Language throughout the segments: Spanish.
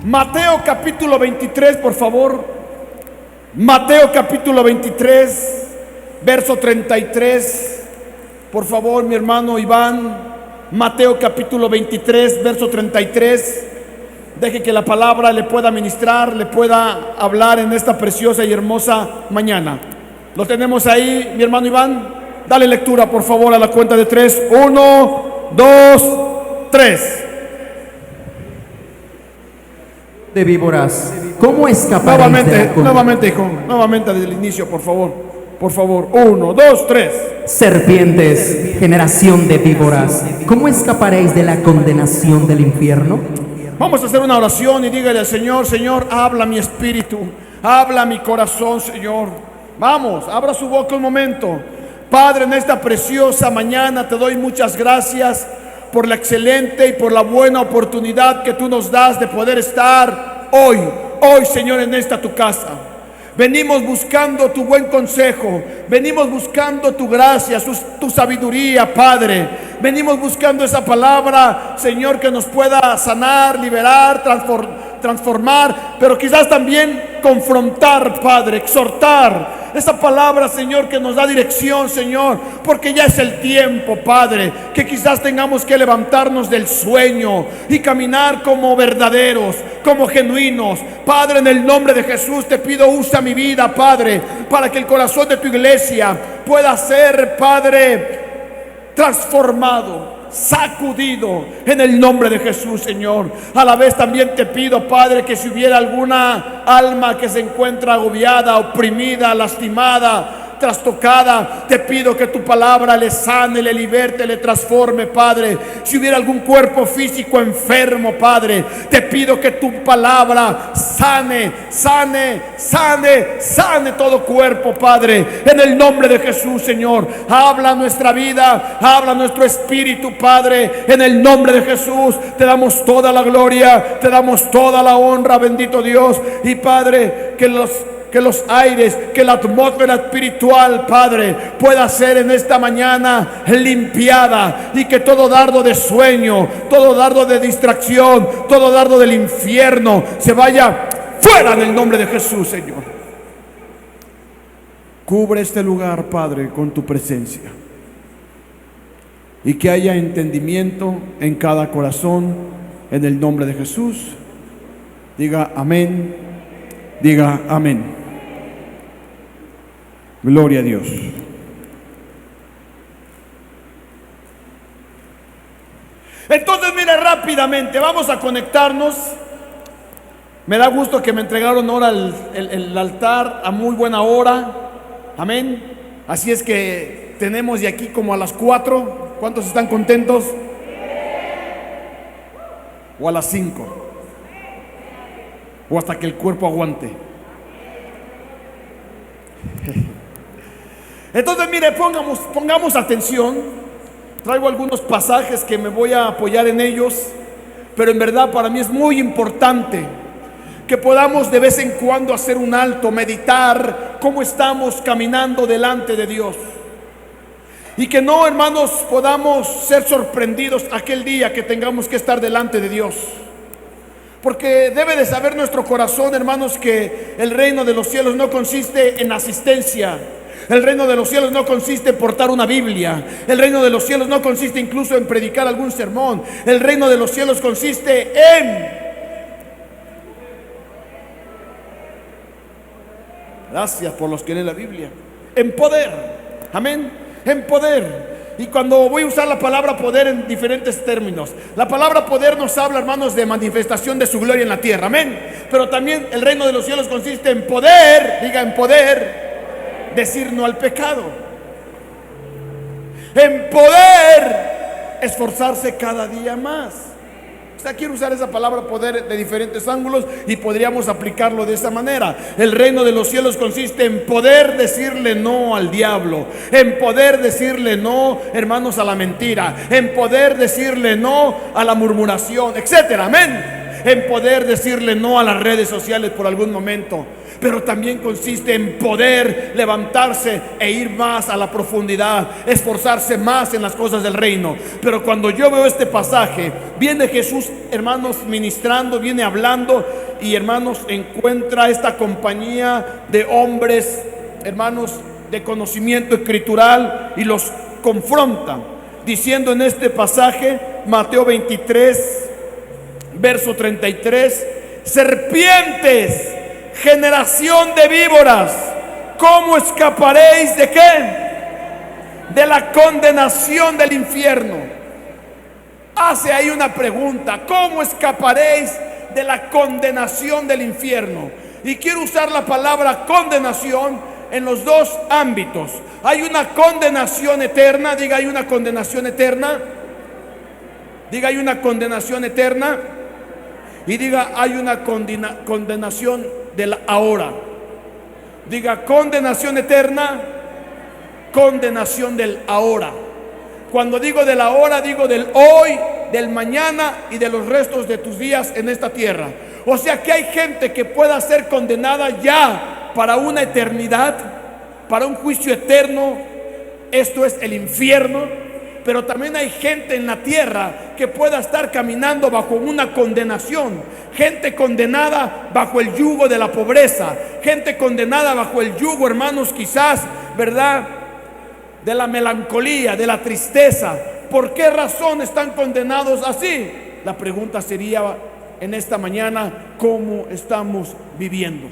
Mateo capítulo 23, por favor. Mateo capítulo 23, verso 33. Por favor, mi hermano Iván. Mateo capítulo 23, verso 33. Deje que la palabra le pueda ministrar, le pueda hablar en esta preciosa y hermosa mañana. Lo tenemos ahí, mi hermano Iván. Dale lectura, por favor, a la cuenta de 3. 1, 2, 3. De víboras, ¿cómo escaparéis Nuevamente, hijo, nuevamente desde el inicio, por favor. Por favor, 1, 2, 3. Serpientes, generación de víboras, ¿cómo escaparéis de la condenación del infierno? Vamos a hacer una oración y dígale al Señor: Señor, habla mi espíritu, habla mi corazón, Señor. Vamos, abra su boca un momento. Padre, en esta preciosa mañana te doy muchas gracias por la excelente y por la buena oportunidad que tú nos das de poder estar hoy, Señor, en esta tu casa. Venimos buscando tu buen consejo, venimos buscando tu gracia, tu sabiduría, Padre. Venimos buscando esa palabra, Señor, que nos pueda sanar, liberar, transformar, pero quizás también confrontar, Padre, exhortar. Esa palabra, Señor, que nos da dirección, Señor, porque ya es el tiempo, Padre, que quizás tengamos que levantarnos del sueño y caminar como verdaderos, como genuinos. Padre, en el nombre de Jesús te pido, usa mi vida, Padre, para que el corazón de tu iglesia pueda ser, Padre, transformado, sacudido en el nombre de Jesús, Señor. A la vez también te pido, Padre, que si hubiera alguna alma que se encuentra agobiada, oprimida, lastimada, trastocada, te pido que tu palabra le sane, le liberte, le transforme, Padre. Si hubiera algún cuerpo físico enfermo, Padre, te pido que tu palabra sane todo cuerpo, Padre, en el nombre de Jesús, Señor. Habla nuestra vida, habla nuestro espíritu, Padre, en el nombre de Jesús. Te damos toda la gloria, te damos toda la honra, bendito Dios. Y Padre, que los aires, que la atmósfera espiritual, Padre, pueda ser en esta mañana limpiada, y que todo dardo de sueño, todo dardo de distracción, todo dardo del infierno se vaya fuera en el nombre de Jesús, Señor. Cubre este lugar, Padre, con tu presencia, y que haya entendimiento en cada corazón, en el nombre de Jesús. Diga amén, diga amén. Gloria a Dios. Entonces, mire, rápidamente vamos a conectarnos. Me da gusto que me entregaron ahora el altar a muy buena hora. Amén. Así es que tenemos de aquí como a las 4. ¿Cuántos están contentos? O a las 5. O hasta que el cuerpo aguante. Entonces, mire, pongamos atención. Traigo algunos pasajes que me voy a apoyar en ellos, pero en verdad para mí es muy importante que podamos de vez en cuando hacer un alto, meditar cómo estamos caminando delante de Dios. Y que no, hermanos, podamos ser sorprendidos aquel día que tengamos que estar delante de Dios. Porque debe de saber nuestro corazón, hermanos, que el reino de los cielos no consiste en asistencia. El reino de los cielos no consiste en portar una Biblia. El reino de los cielos no consiste incluso en predicar algún sermón. El reino de los cielos consiste en... Gracias por los que leen la Biblia. En poder. Amén. En poder. Y cuando voy a usar la palabra poder en diferentes términos, la palabra poder nos habla, hermanos, de manifestación de su gloria en la tierra. Amén. Pero también el reino de los cielos consiste en poder. Diga, en poder decir no al pecado. En poder esforzarse cada día más. O sea, quiero usar esa palabra poder de diferentes ángulos y podríamos aplicarlo de esa manera. El reino de los cielos consiste en poder decirle no al diablo, en poder decirle no, hermanos, a la mentira, en poder decirle no a la murmuración, etcétera. Amén. en poder decirle no a las redes sociales por algún momento, pero también consiste en poder levantarse e ir más a la profundidad, esforzarse más en las cosas del reino. Pero cuando yo veo este pasaje, viene Jesús, hermanos, ministrando, viene hablando, y hermanos, encuentra esta compañía de hombres, hermanos, de conocimiento escritural, y los confronta, diciendo en este pasaje, Mateo 23, verso 33, serpientes, generación de víboras, ¿cómo escaparéis de qué? De la condenación del infierno. Hace ahí una pregunta: ¿cómo escaparéis de la condenación del infierno? Y quiero usar la palabra condenación en los dos ámbitos. Hay una condenación eterna, diga, hay una condenación eterna. Diga, hay una condenación eterna. Y diga, hay una condenación del ahora. Diga, condenación eterna, condenación del ahora. Cuando digo del ahora, digo del hoy, del mañana y de los restos de tus días en esta tierra. O sea que hay gente que pueda ser condenada ya para una eternidad, para un juicio eterno. Esto es el infierno. Pero también hay gente en la tierra que pueda estar caminando bajo una condenación. Gente condenada bajo el yugo de la pobreza. Gente condenada bajo el yugo, hermanos, quizás, ¿verdad?, de la melancolía, de la tristeza. ¿Por qué razón están condenados así? La pregunta sería en esta mañana: ¿cómo estamos viviendo?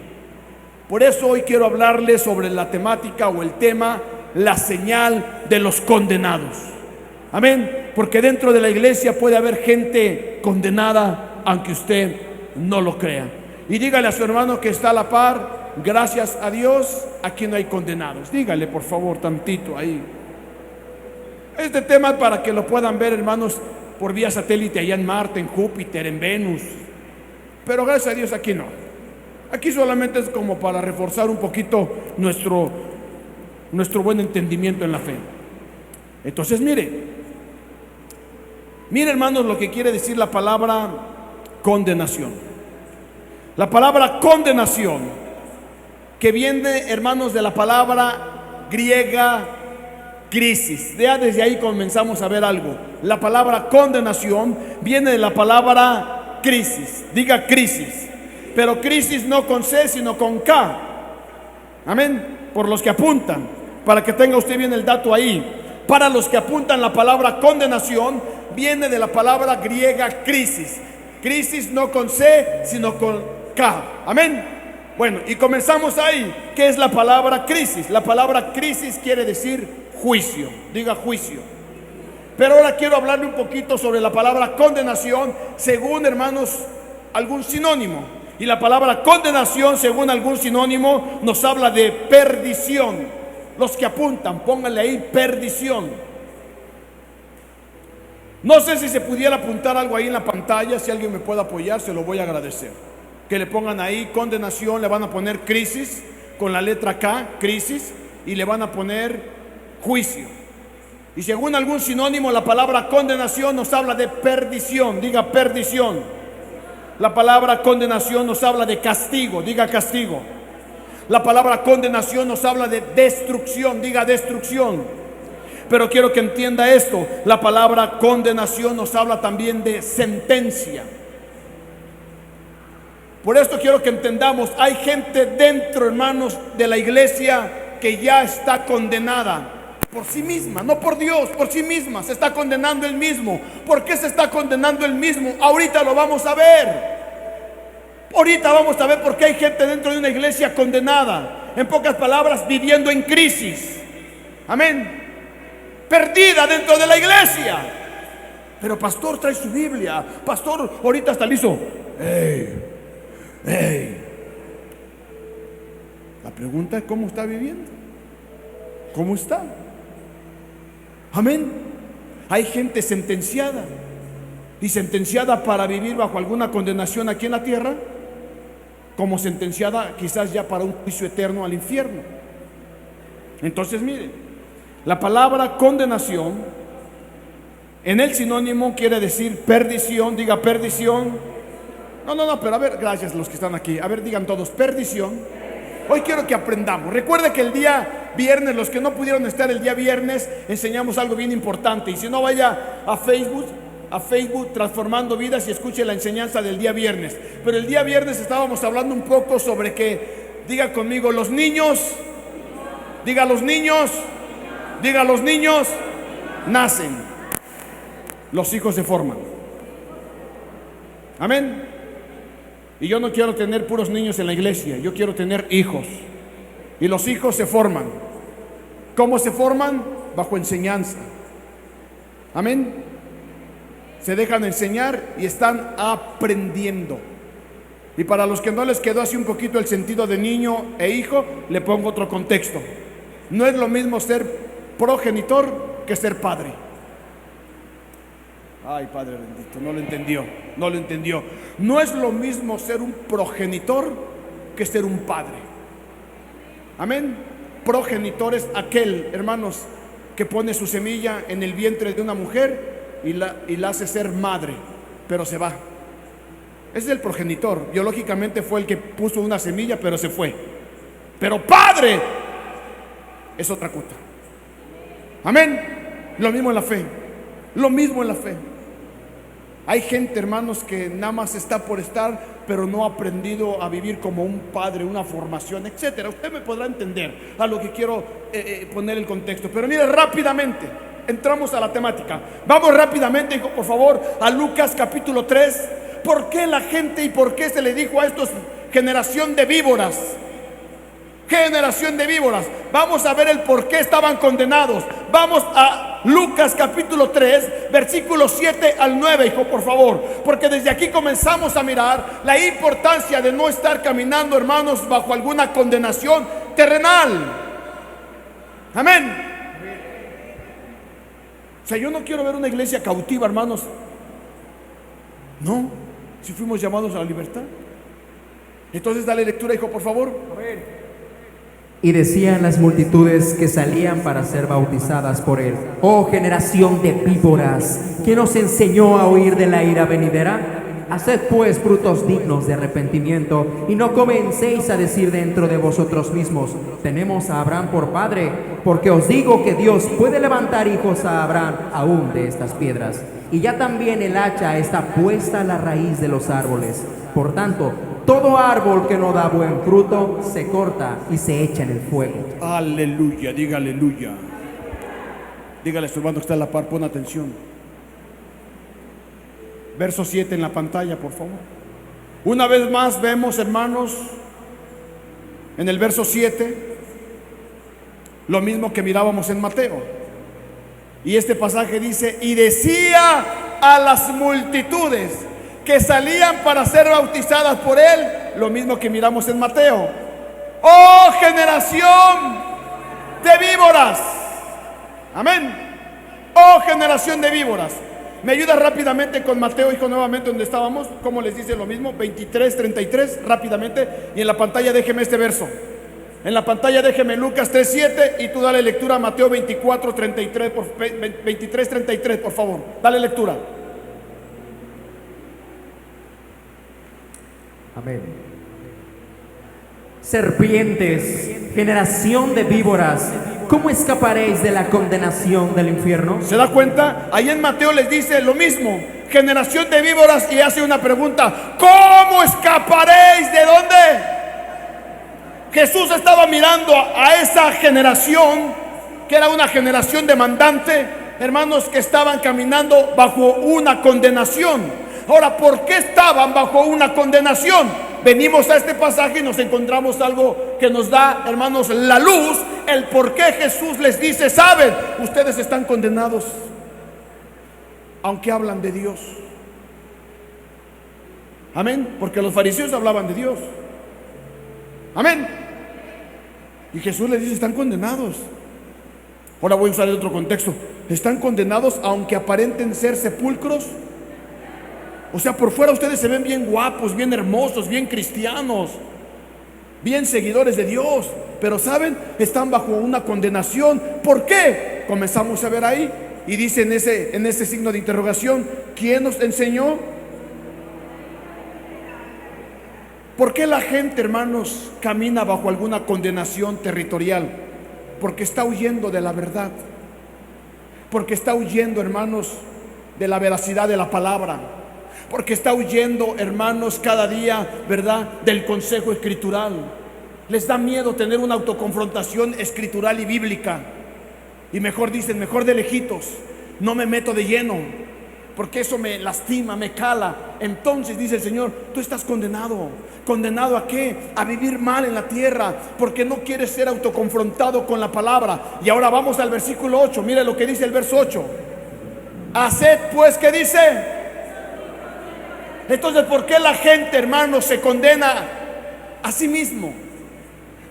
Por eso hoy quiero hablarles sobre la temática o el tema: la señal de los condenados. Amén. Porque dentro de la iglesia puede haber gente condenada, aunque usted no lo crea. Y dígale a su hermano que está a la par: gracias a Dios, aquí no hay condenados. Dígale por favor tantito ahí. Este tema es para que lo puedan ver, hermanos, por vía satélite allá en Marte, en Júpiter, en Venus. Pero gracias a Dios aquí no. Aquí solamente es como para reforzar un poquito nuestro buen entendimiento en la fe. Entonces mire hermanos, lo que quiere decir la palabra condenación. La palabra condenación, que viene, hermanos, de la palabra griega crisis. Ya desde ahí comenzamos a ver algo. La palabra condenación viene de la palabra crisis. Diga crisis. Pero crisis no con C, sino con K. Amén. Por los que apuntan, para que tenga usted bien el dato ahí. Para los que apuntan, la palabra condenación viene de la palabra griega crisis. Crisis no con C, sino con K. Amén. Bueno, y comenzamos ahí. ¿Qué es la palabra crisis? La palabra crisis quiere decir juicio. Diga juicio. Pero ahora quiero hablarle un poquito sobre la palabra condenación, según, hermanos, algún sinónimo. Y la palabra condenación, según algún sinónimo, nos habla de perdición. Los que apuntan, pónganle ahí perdición. No sé si se pudiera apuntar algo ahí en la pantalla. Si alguien me puede apoyar, se lo voy a agradecer. Que le pongan ahí condenación, le van a poner crisis con la letra K, crisis, y le van a poner juicio. Y según algún sinónimo, la palabra condenación nos habla de perdición. Diga perdición. La palabra condenación nos habla de castigo. Diga castigo. La palabra condenación nos habla de destrucción. Diga destrucción. Pero quiero que entienda esto: la palabra condenación nos habla también de sentencia. Por esto quiero que entendamos: hay gente dentro, hermanos, de la iglesia que ya está condenada por sí misma, no por Dios, por sí misma. Se está condenando él mismo. ¿Por qué se está condenando él mismo? Ahorita lo vamos a ver. Ahorita vamos a ver por qué hay gente dentro de una iglesia condenada. En pocas palabras, viviendo en crisis. Amén. Perdida dentro de la iglesia. Pero pastor, trae su Biblia. Pastor, ahorita está listo. La pregunta es: ¿cómo está viviendo? ¿Cómo está? Amén. Hay gente sentenciada. Y sentenciada para vivir bajo alguna condenación aquí en la tierra, como sentenciada quizás ya para un juicio eterno al infierno. Entonces miren, la palabra condenación en el sinónimo quiere decir perdición. Diga perdición. No, pero a ver, gracias los que están aquí. A ver, digan todos, perdición. Hoy quiero que aprendamos. Recuerde que el día viernes, los que no pudieron estar el día viernes, enseñamos algo bien importante. Y si no, vaya a Facebook Transformando Vidas y escuche la enseñanza del día viernes. Pero el día viernes estábamos hablando un poco sobre que, diga conmigo, los niños, diga los niños nacen, los hijos se forman. Amén. Y yo no quiero tener puros niños en la iglesia, yo quiero tener hijos. Y los hijos se forman. ¿Cómo se forman? Bajo enseñanza. Amén. Se dejan enseñar y están aprendiendo. Y para los que no les quedó así un poquito el sentido de niño e hijo, le pongo otro contexto. No es lo mismo ser progenitor que ser padre. Ay, Padre bendito, no lo entendió. No es lo mismo ser un progenitor que ser un padre. Amén. Progenitor es aquel, hermanos, que pone su semilla en el vientre de una mujer y la hace ser madre, pero se va. Ese es el progenitor. Biológicamente fue el que puso una semilla, pero se fue. Pero padre es otra cosa. Amén. Lo mismo en la fe. Hay gente, hermanos, que nada más está por estar, pero no ha aprendido a vivir como un padre, una formación, etcétera. Usted me podrá entender a lo que quiero poner el contexto. Pero mire, rápidamente, entramos a la temática. Vamos rápidamente, hijo, por favor, a Lucas capítulo 3. ¿Por qué la gente y por qué se le dijo a estos generación de víboras? Generación de víboras. Vamos a ver el por qué estaban condenados. Vamos a Lucas capítulo 3, versículos 7 al 9, hijo, por favor. Porque desde aquí comenzamos a mirar la importancia de no estar caminando, hermanos, bajo alguna condenación terrenal. Amén. O sea, yo no quiero ver una iglesia cautiva, hermanos. No, si fuimos llamados a la libertad. Entonces dale lectura, hijo, por favor. A ver. Y decían las multitudes que salían para ser bautizadas por él: oh generación de víboras, ¿quién os enseñó a huir de la ira venidera? Haced pues frutos dignos de arrepentimiento, y no comencéis a decir dentro de vosotros mismos: tenemos a Abraham por padre, porque os digo que Dios puede levantar hijos a Abraham aún de estas piedras. Y ya también el hacha está puesta a la raíz de los árboles. Por tanto, todo árbol que no da buen fruto se corta y se echa en el fuego. Aleluya, diga aleluya. Dígale a su hermano que está a la par, pon atención. Verso 7 en la pantalla, por favor. Una vez más vemos, hermanos, en el verso 7, lo mismo que mirábamos en Mateo. Y este pasaje dice: y decía a las multitudes que salían para ser bautizadas por él, lo mismo que miramos en Mateo: oh generación de víboras. Amén. Oh generación de víboras. ¿Me ayuda rápidamente con Mateo, hijo, nuevamente donde estábamos? ¿Cómo les dice lo mismo? 23:33, rápidamente. Y en la pantalla déjeme este verso. En la pantalla déjeme Lucas 3:7 y tú dale lectura a Mateo 23:33, por favor. Dale lectura. Amén. Serpientes, generación de víboras, ¿cómo escaparéis de la condenación del infierno? ¿Se da cuenta? Ahí en Mateo les dice lo mismo: generación de víboras, y hace una pregunta: ¿cómo escaparéis de dónde? Jesús estaba mirando a esa generación, que era una generación demandante, hermanos, que estaban caminando bajo una condenación. Ahora, ¿por qué estaban bajo una condenación? Venimos a este pasaje y nos encontramos algo que nos da, hermanos, la luz, el por qué Jesús les dice: saben, ustedes están condenados, aunque hablan de Dios. Amén, porque los fariseos hablaban de Dios. Amén. Y Jesús les dice: están condenados. Ahora voy a usar el otro contexto: están condenados aunque aparenten ser sepulcros. O sea, por fuera ustedes se ven bien guapos, bien hermosos, bien cristianos, bien seguidores de Dios, pero saben, están bajo una condenación. ¿Por qué? Comenzamos a ver ahí y dice en ese signo de interrogación: ¿quién nos enseñó? ¿Por qué la gente, hermanos, camina bajo alguna condenación territorial? Porque está huyendo de la verdad. Porque está huyendo, hermanos, de la veracidad de la palabra. Porque está huyendo, hermanos, cada día, ¿verdad?, del consejo escritural. Les da miedo tener una autoconfrontación escritural y bíblica. Y mejor dicen, mejor de lejitos, no me meto de lleno, porque eso me lastima, me cala. Entonces dice el Señor, tú estás condenado. ¿Condenado a qué? A vivir mal en la tierra, porque no quieres ser autoconfrontado con la palabra. Y ahora vamos al versículo 8. Mire lo que dice el verso 8. Haced pues, ¿qué dice? Entonces, ¿por qué la gente, hermanos, se condena a sí mismo?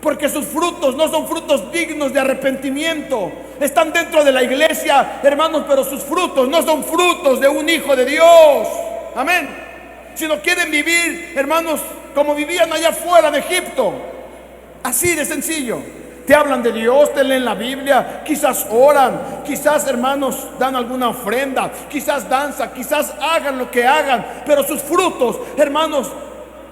Porque sus frutos no son frutos dignos de arrepentimiento. Están dentro de la iglesia, hermanos, pero sus frutos no son frutos de un hijo de Dios. Amén. Sino quieren vivir, hermanos, como vivían allá fuera de Egipto. Así de sencillo. Te hablan de Dios, te leen la Biblia, quizás oran, quizás, hermanos, dan alguna ofrenda, quizás danzan, quizás hagan lo que hagan, pero sus frutos, hermanos,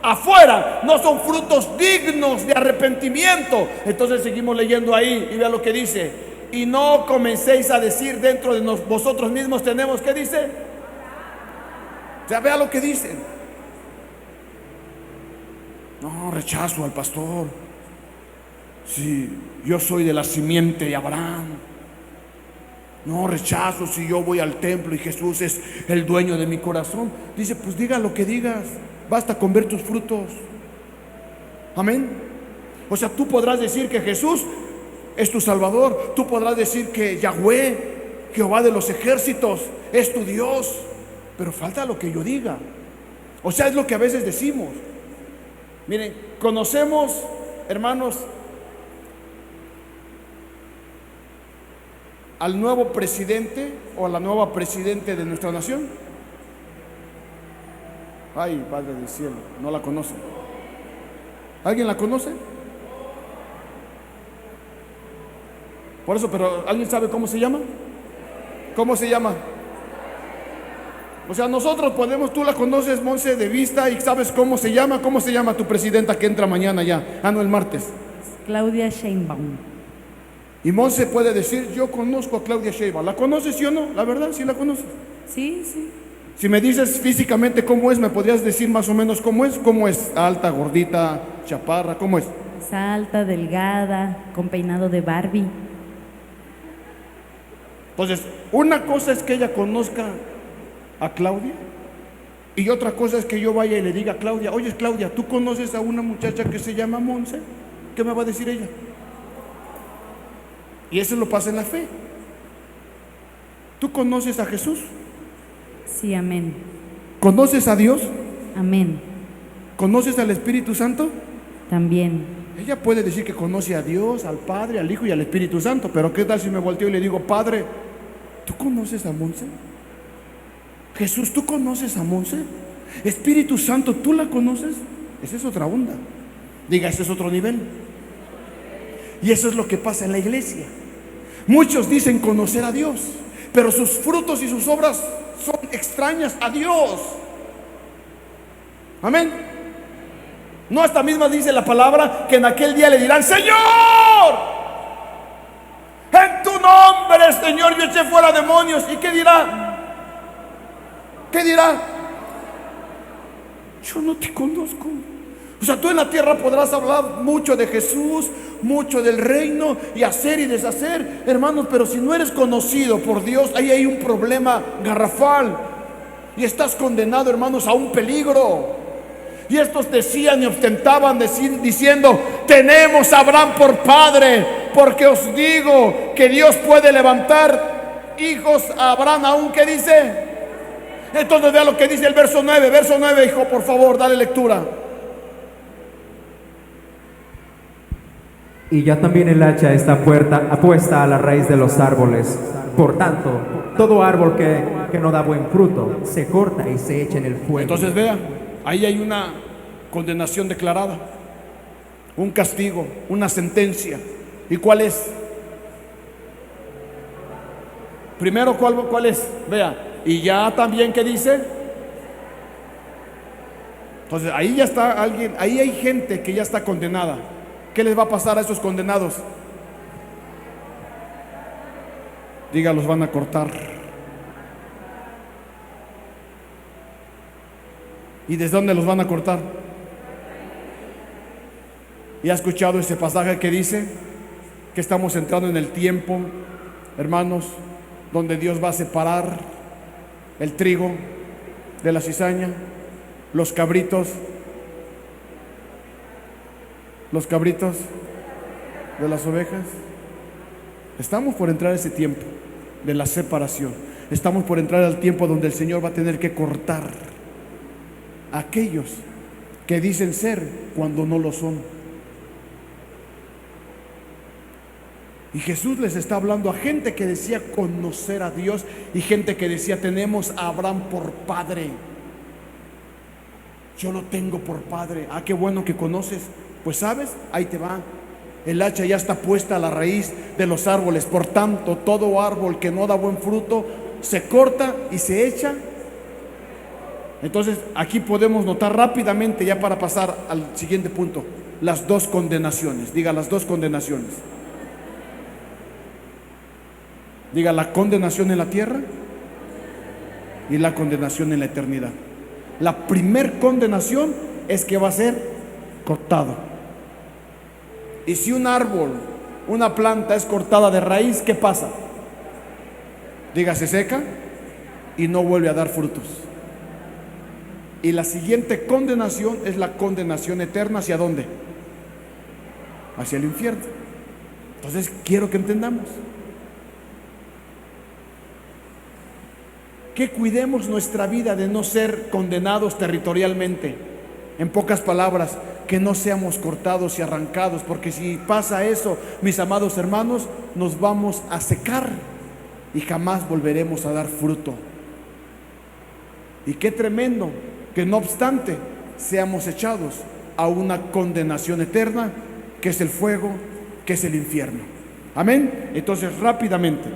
afuera no son frutos dignos de arrepentimiento. Entonces seguimos leyendo ahí y vea lo que dice. Y no comencéis a decir dentro de vosotros mismos tenemos, ¿qué dice? O sea, vea lo que dice. No, rechazo al pastor. Si yo soy de la simiente de Abraham. No, rechazo si yo voy al templo y Jesús es el dueño de mi corazón. Dice, pues diga lo que digas, basta con ver tus frutos. Amén. O sea, tú podrás decir que Jesús es tu Salvador. Tú podrás decir que Yahweh, Jehová de los ejércitos, es tu Dios. Pero falta lo que yo diga. O sea, es lo que a veces decimos. Miren, conocemos, hermanos, al nuevo presidente o a la nueva presidente de nuestra nación. Ay, Padre del cielo, no la conocen. ¿Alguien la conoce? Por eso, pero ¿alguien sabe cómo se llama? ¿Cómo se llama? O sea, nosotros podemos, tú la conoces, Monse, de vista, y sabes cómo se llama. ¿Cómo se llama tu presidenta que entra mañana ya? No, el martes. Claudia Sheinbaum. Y Monse puede decir, yo conozco a Claudia Sheinbaum. ¿La conoces, sí o no? La verdad, sí la conoces. Sí, sí. Si me dices físicamente cómo es, ¿me podrías decir más o menos cómo es? ¿Cómo es? Alta, gordita, chaparra, ¿cómo es? Es alta, delgada, con peinado de Barbie. Entonces, una cosa es que ella conozca a Claudia y otra cosa es que yo vaya y le diga a Claudia, oye Claudia, ¿tú conoces a una muchacha que se llama Monse? ¿Qué me va a decir ella? Y eso lo pasa en la fe. ¿Tú conoces a Jesús? Sí, amén. ¿Conoces a Dios? Amén. ¿Conoces al Espíritu Santo? También. Ella puede decir que conoce a Dios, al Padre, al Hijo y al Espíritu Santo, pero ¿qué tal si me volteo y le digo, Padre, ¿tú conoces a Monse? Jesús, ¿tú conoces a Monse? Espíritu Santo, ¿tú la conoces? Esa es otra onda. Diga, ese es otro nivel. Y eso es lo que pasa en la iglesia. Muchos dicen conocer a Dios, pero sus frutos y sus obras son extrañas a Dios. Amén. No, hasta misma dice la palabra que en aquel día le dirán, Señor, en tu nombre, Señor, yo eché fuera demonios. ¿Y qué dirá? ¿Qué dirá? Yo no te conozco. O sea, tú en la tierra podrás hablar mucho de Jesús, mucho del reino y hacer y deshacer, hermanos, pero si no eres conocido por Dios, ahí hay un problema garrafal y estás condenado, hermanos, a un peligro. Y estos decían y ostentaban diciendo, tenemos a Abraham por padre, porque os digo que Dios puede levantar hijos a Abraham aún. ¿Qué dice? Entonces vea lo que dice el verso 9. Verso 9, hijo, por favor, dale lectura. Y ya también el hacha está apuesta a la raíz de los árboles. Por tanto, todo árbol que no da buen fruto se corta y se echa en el fuego. Entonces vea, ahí hay una condenación declarada, un castigo, una sentencia. ¿Y cuál es? Primero, ¿cuál es? Vea, y ya también, ¿qué dice? Entonces ahí ya está alguien, ahí hay gente que ya está condenada. ¿Qué les va a pasar a esos condenados? Diga, los van a cortar. ¿Y desde dónde los van a cortar? ¿Y ha escuchado ese pasaje que dice que estamos entrando en el tiempo, hermanos, donde Dios va a separar el trigo de la cizaña, los cabritos de las ovejas? Estamos por entrar a ese tiempo de la separación. Estamos por entrar al tiempo donde el Señor va a tener que cortar a aquellos que dicen ser cuando no lo son. Y Jesús les está hablando a gente que decía conocer a Dios y gente que decía tenemos a Abraham por padre. Yo lo tengo por padre. Ah, qué bueno que conoces. Pues sabes, ahí te va. El hacha ya está puesta a la raíz de los árboles. Por tanto, todo árbol que no da buen fruto se corta y se echa. Entonces, aquí podemos notar rápidamente, ya para pasar al siguiente punto, las dos condenaciones. Diga, las dos condenaciones. Diga, la condenación en la tierra y la condenación en la eternidad. La primer condenación es que va a ser cortado. Y si un árbol, una planta es cortada de raíz, ¿qué pasa? Diga, se seca y no vuelve a dar frutos. Y la siguiente condenación es la condenación eterna. ¿Hacia dónde? Hacia el infierno. Entonces quiero que entendamos que cuidemos nuestra vida de no ser condenados territorialmente. En pocas palabras, que no seamos cortados y arrancados, porque si pasa eso, mis amados hermanos, nos vamos a secar y jamás volveremos a dar fruto. Y qué tremendo que no obstante seamos echados a una condenación eterna, que es el fuego, que es el infierno. Amén. Entonces rápidamente,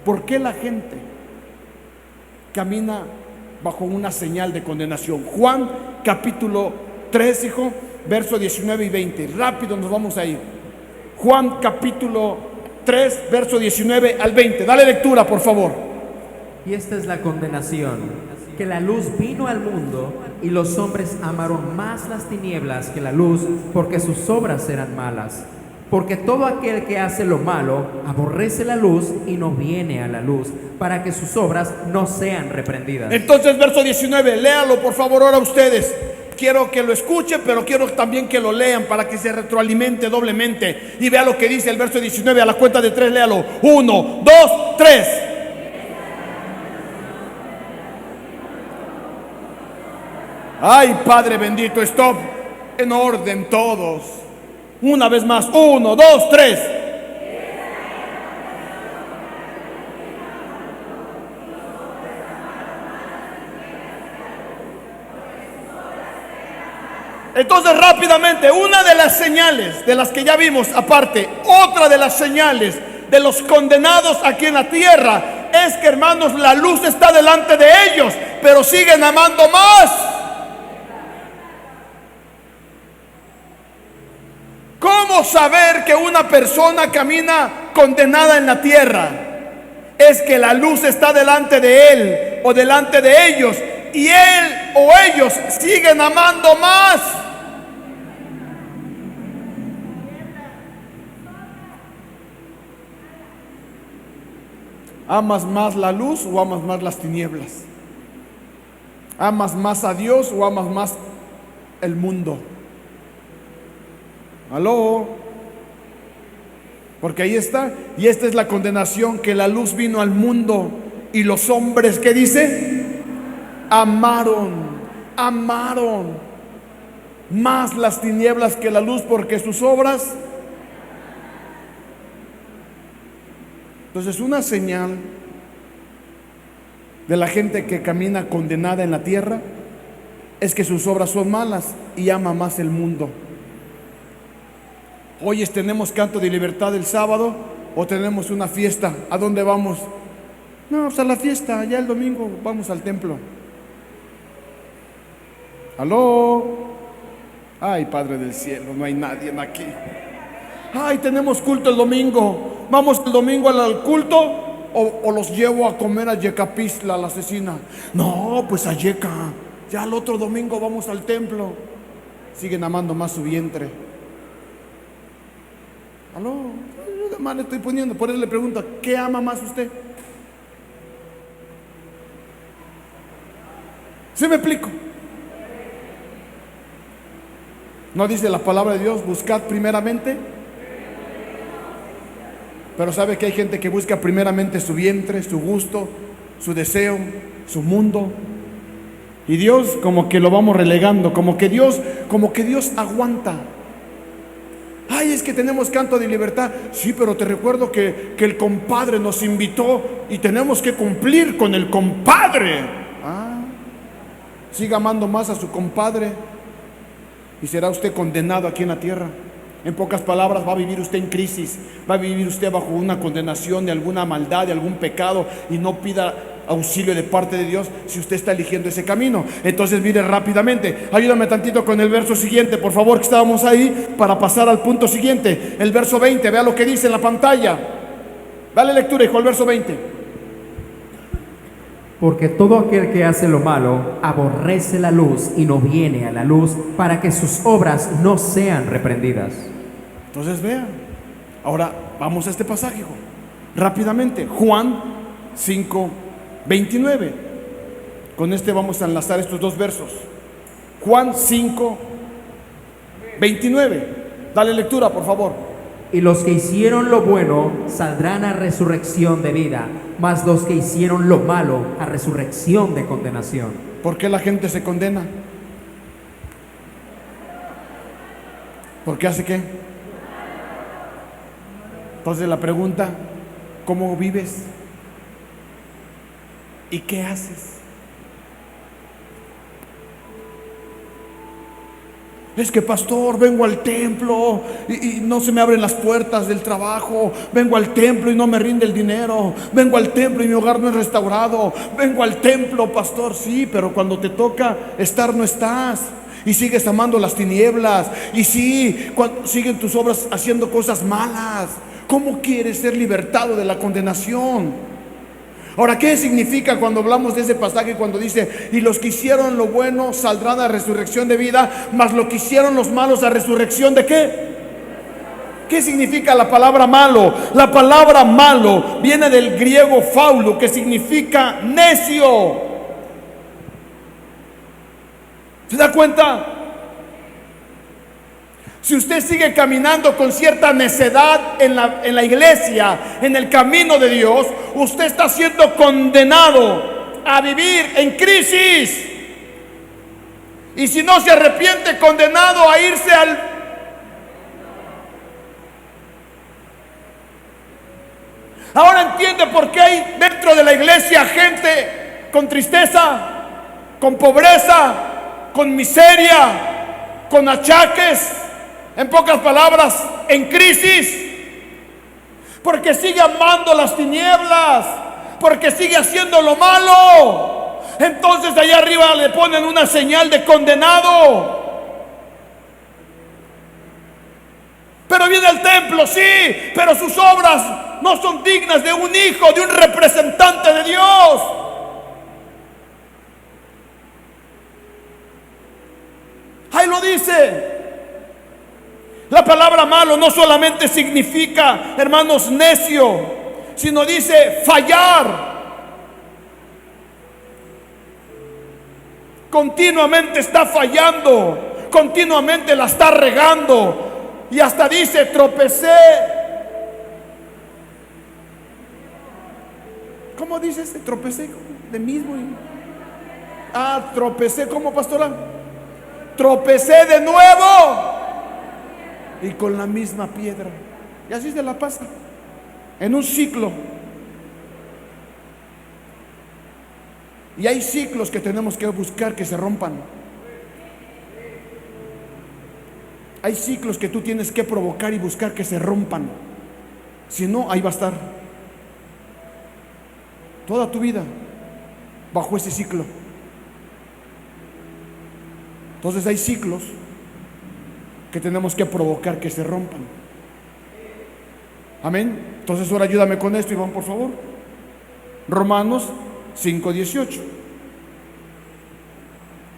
¿por qué la gente camina bajo una señal de condenación? Juan capítulo 3, hijo, verso 19 y 20. Rápido nos vamos a ir. Juan capítulo 3, verso 19 al 20. Dale lectura, por favor. Y esta es la condenación, que la luz vino al mundo y los hombres amaron más las tinieblas que la luz, porque sus obras eran malas. Porque todo aquel que hace lo malo aborrece la luz y no viene a la luz, para que sus obras no sean reprendidas. Entonces, verso 19, léalo por favor ahora ustedes. Quiero que lo escuchen, pero quiero también que lo lean para que se retroalimente doblemente. Y vea lo que dice el verso 19, a la cuenta de 3, léalo. 1, 2, 3. Ay, Padre bendito, stop. En orden todos. Una vez más, 1, 2, 3. Entonces rápidamente, una de las señales de las que ya vimos, aparte, otra de las señales de los condenados aquí en la tierra es que, hermanos, la luz está delante de ellos, pero siguen amando más. ¿Cómo saber que una persona camina condenada en la tierra? Es que la luz está delante de él o delante de ellos y él o ellos siguen amando más. ¿Amas más la luz o amas más las tinieblas? ¿Amas más a Dios o amas más el mundo? ¿Aló? Porque ahí está. Y esta es la condenación, que la luz vino al mundo y los hombres, ¿qué dice? Amaron más las tinieblas que la luz, porque sus obras. Entonces, una señal de la gente que camina condenada en la tierra es que sus obras son malas y ama más el mundo. Hoy tenemos canto de libertad el sábado o tenemos una fiesta. ¿A dónde vamos? No, pues a la fiesta, ya el domingo vamos al templo. ¿Aló? Ay, Padre del cielo, no hay nadie aquí. Ay, tenemos culto el domingo. ¿Vamos el domingo al culto o los llevo a comer a Yecapistla, la asesina? No, pues a Yeca. Ya el otro domingo vamos al templo. Siguen amando más su vientre. ¿Aló? Yo de mal le estoy poniendo. Por eso le pregunto, ¿qué ama más usted? ¿Sí me explico? ¿No dice la palabra de Dios, buscad primeramente? Pero sabe que hay gente que busca primeramente su vientre, su gusto, su deseo, su mundo. Y Dios como que lo vamos relegando, como que Dios aguanta. Ay, es que tenemos canto de libertad. Sí, pero te recuerdo que el compadre nos invitó y tenemos que cumplir con el compadre. Siga amando más a su compadre y será usted condenado aquí en la tierra. En pocas palabras, va a vivir usted en crisis, va a vivir usted bajo una condenación de alguna maldad, de algún pecado, y no pida auxilio de parte de Dios si usted está eligiendo ese camino. Entonces mire rápidamente, ayúdame tantito con el verso siguiente, por favor, que estábamos ahí, para pasar al punto siguiente. El verso 20, vea lo que dice en la pantalla. Dale lectura, hijo, el verso 20. Porque todo aquel que hace lo malo aborrece la luz y no viene a la luz para que sus obras no sean reprendidas. Entonces vean, ahora vamos a este pasaje, hijo, rápidamente. Juan 5:29. Con este vamos a enlazar estos dos versos. Juan 5:29. Dale lectura, por favor. Y los que hicieron lo bueno saldrán a resurrección de vida, mas los que hicieron lo malo a resurrección de condenación. ¿Por qué la gente se condena? ¿Por qué hace qué? Entonces la pregunta, ¿cómo vives? ¿Y qué haces? Es que, pastor, vengo al templo y no se me abren las puertas del trabajo. Vengo al templo y no me rinde el dinero. Vengo al templo y mi hogar no es restaurado. Vengo al templo, pastor, sí, pero cuando te toca estar no estás. Y sigues amando las tinieblas. Y sí, siguen tus obras haciendo cosas malas. ¿Cómo quieres ser libertado de la condenación? Ahora, ¿qué significa cuando hablamos de ese pasaje, cuando dice, y los que hicieron lo bueno saldrán a resurrección de vida, mas los que hicieron los malos a resurrección de qué? ¿Qué significa la palabra malo? La palabra malo viene del griego faulo, que significa necio. ¿Se da cuenta? Si usted sigue caminando con cierta necedad en la iglesia, en el camino de Dios, usted está siendo condenado a vivir en crisis. Y si no se arrepiente, condenado a irse al... Ahora entiende por qué hay dentro de la iglesia gente con tristeza, con pobreza, con miseria, con achaques. En pocas palabras, en crisis, porque sigue amando las tinieblas, porque sigue haciendo lo malo. Entonces allá arriba le ponen una señal de condenado. Pero viene al templo, sí, pero sus obras no son dignas de un hijo, de un representante de Dios. Ahí lo dice. La palabra malo no solamente significa, hermanos, necio, sino dice fallar. Continuamente está fallando, continuamente la está regando. Y hasta dice, tropecé. ¿Cómo dice ese? Tropecé de mismo. Tropecé, ¿cómo, pastora? Tropecé de nuevo. Y con la misma piedra. Y así se la pasa. En un ciclo. Y hay ciclos que tenemos que buscar que se rompan. Hay ciclos que tú tienes que provocar y buscar que se rompan. Si no, ahí va a estar toda tu vida bajo ese ciclo. Entonces hay ciclos que tenemos que provocar que se rompan. Amén. Entonces ahora ayúdame con esto, Iván, por favor. Romanos 5:18.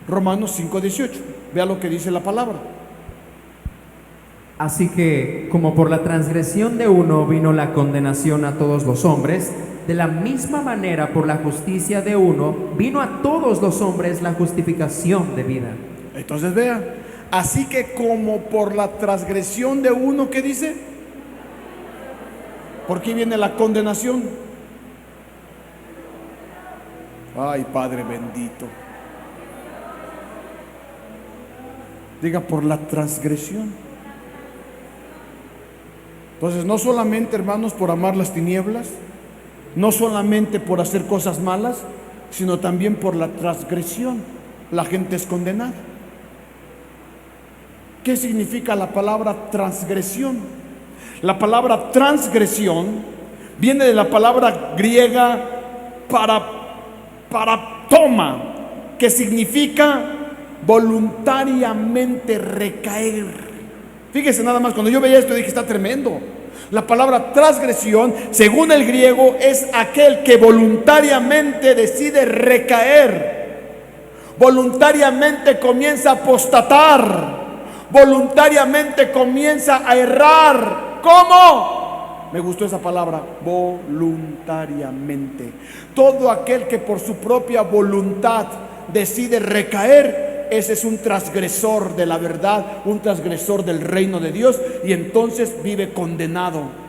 Romanos 5:18. Vea lo que dice la palabra. Así que, como por la transgresión de uno vino la condenación a todos los hombres, de la misma manera por la justicia de uno vino a todos los hombres la justificación de vida. Entonces vea, así que como por la transgresión de uno, ¿qué dice? ¿Por qué viene la condenación? Ay, Padre bendito. Diga, por la transgresión. Entonces, no solamente, hermanos, por amar las tinieblas, no solamente por hacer cosas malas, sino también por la transgresión, la gente es condenada. ¿Qué significa la palabra transgresión? La palabra transgresión viene de la palabra griega paratoma, que significa voluntariamente recaer. Fíjese nada más, cuando yo veía esto dije, está tremendo. La palabra transgresión, según el griego, es aquel que voluntariamente decide recaer, voluntariamente comienza a apostatar, voluntariamente comienza a errar. ¿Cómo? Me gustó esa palabra, voluntariamente. Todo aquel que por su propia voluntad decide recaer, ese es un transgresor de la verdad, un transgresor del reino de Dios, y entonces vive condenado.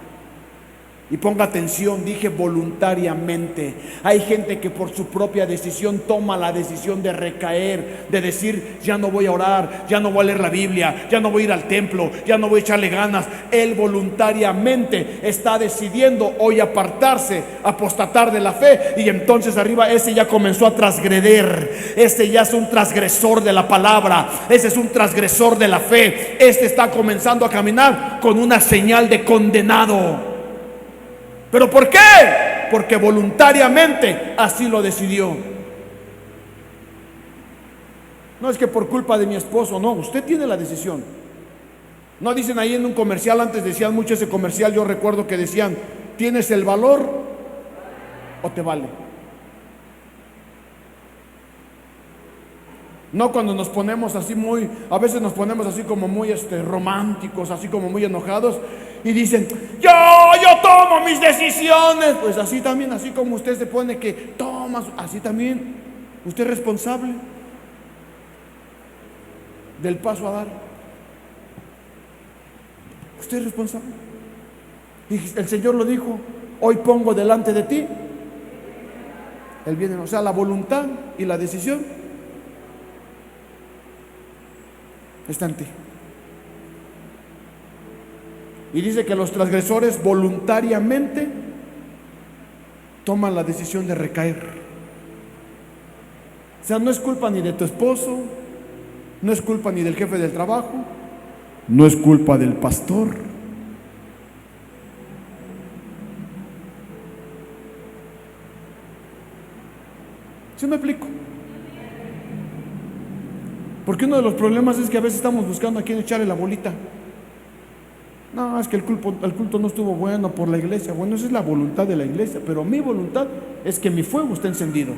Y ponga atención, dije voluntariamente. Hay gente que por su propia decisión toma la decisión de recaer, de decir, ya no voy a orar, ya no voy a leer la Biblia, ya no voy a ir al templo, ya no voy a echarle ganas. Él voluntariamente está decidiendo hoy apartarse, apostatar de la fe, y entonces arriba ese ya comenzó a transgreder. Este ya es un transgresor de la palabra, ese es un transgresor de la fe. Este está comenzando a caminar con una señal de condenado. ¿Pero por qué? Porque voluntariamente así lo decidió. No es que por culpa de mi esposo, no, usted tiene la decisión. No dicen ahí en un comercial, antes decían mucho ese comercial, yo recuerdo que decían, ¿tienes el valor o te vale? No cuando nos ponemos así muy, a veces nos ponemos así como muy románticos, así como muy enojados, y dicen, yo tomo mis decisiones. Pues así también, así como usted se pone que toma, así también usted es responsable del paso a dar. Usted es responsable. Y el Señor lo dijo, hoy pongo delante de ti el bien, o sea, la voluntad y la decisión está en ti. Y dice que los transgresores voluntariamente toman la decisión de recaer. O sea, no es culpa ni de tu esposo, no es culpa ni del jefe del trabajo, no es culpa del pastor. ¿Sí me explico? Porque uno de los problemas es que a veces estamos buscando a quién echarle la bolita. No, es que el culto no estuvo bueno por la iglesia. Bueno, esa es la voluntad de la iglesia, pero mi voluntad es que mi fuego esté encendido.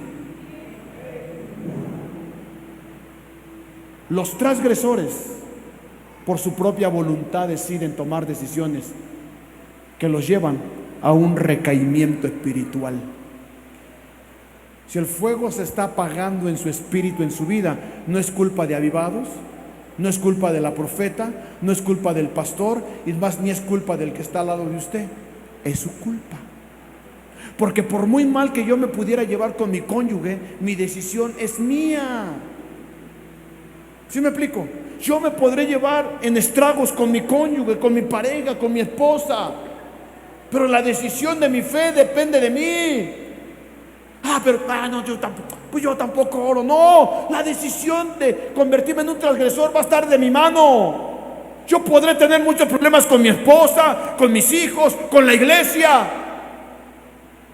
Los transgresores, por su propia voluntad, deciden tomar decisiones que los llevan a un recaimiento espiritual. Si el fuego se está apagando en su espíritu, en su vida, no es culpa de avivados, no es culpa de la profeta, no es culpa del pastor, y más ni es culpa del que está al lado de usted, es su culpa. Porque por muy mal que yo me pudiera llevar con mi cónyuge, mi decisión es mía. ¿Sí me explico? Yo me podré llevar en estragos con mi cónyuge, con mi pareja, con mi esposa, pero la decisión de mi fe depende de mí. No, yo tampoco oro. No, la decisión de convertirme en un transgresor va a estar de mi mano. Yo podré tener muchos problemas con mi esposa, con mis hijos, con la iglesia,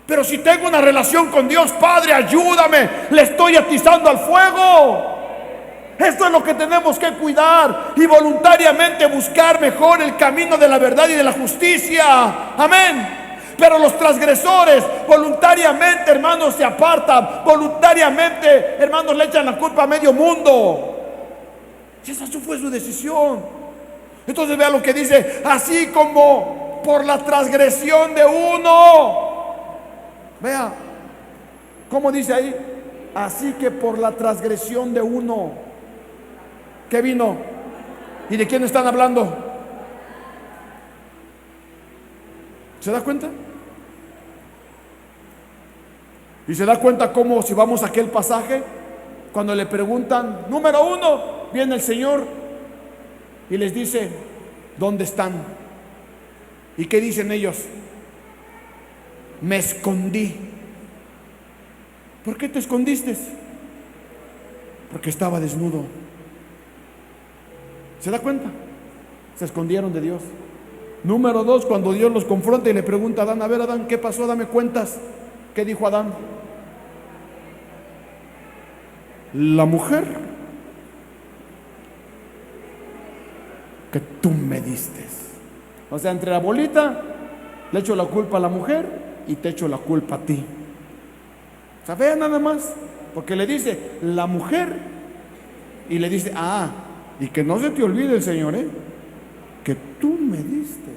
pero si tengo una relación con Dios, Padre, ayúdame, le estoy atizando al fuego. Esto es lo que tenemos que cuidar y voluntariamente buscar mejor el camino de la verdad y de la justicia. Amén. Pero los transgresores voluntariamente, hermanos, se apartan. Voluntariamente, hermanos, le echan la culpa a medio mundo. Y esa fue su decisión. Entonces vea lo que dice: así como por la transgresión de uno. Vea cómo dice ahí: así que por la transgresión de uno. ¿Qué vino? ¿Y de quién están hablando? ¿Se da cuenta? Y se da cuenta cómo, si vamos a aquel pasaje, cuando le preguntan, número uno, viene el Señor y les dice: ¿dónde están? ¿Y qué dicen ellos? Me escondí. ¿Por qué te escondiste? Porque estaba desnudo. ¿Se da cuenta? Se escondieron de Dios. Número dos, cuando Dios los confronta y le pregunta a Adán: a ver, Adán, ¿qué pasó? Dame cuentas. ¿Qué dijo Adán? La mujer que tú me diste. O sea, entre la bolita le echo la culpa a la mujer y te echo la culpa a ti. O sea, vean nada más, porque le dice la mujer y le dice: y que no se te olvide el Señor, que tú me diste.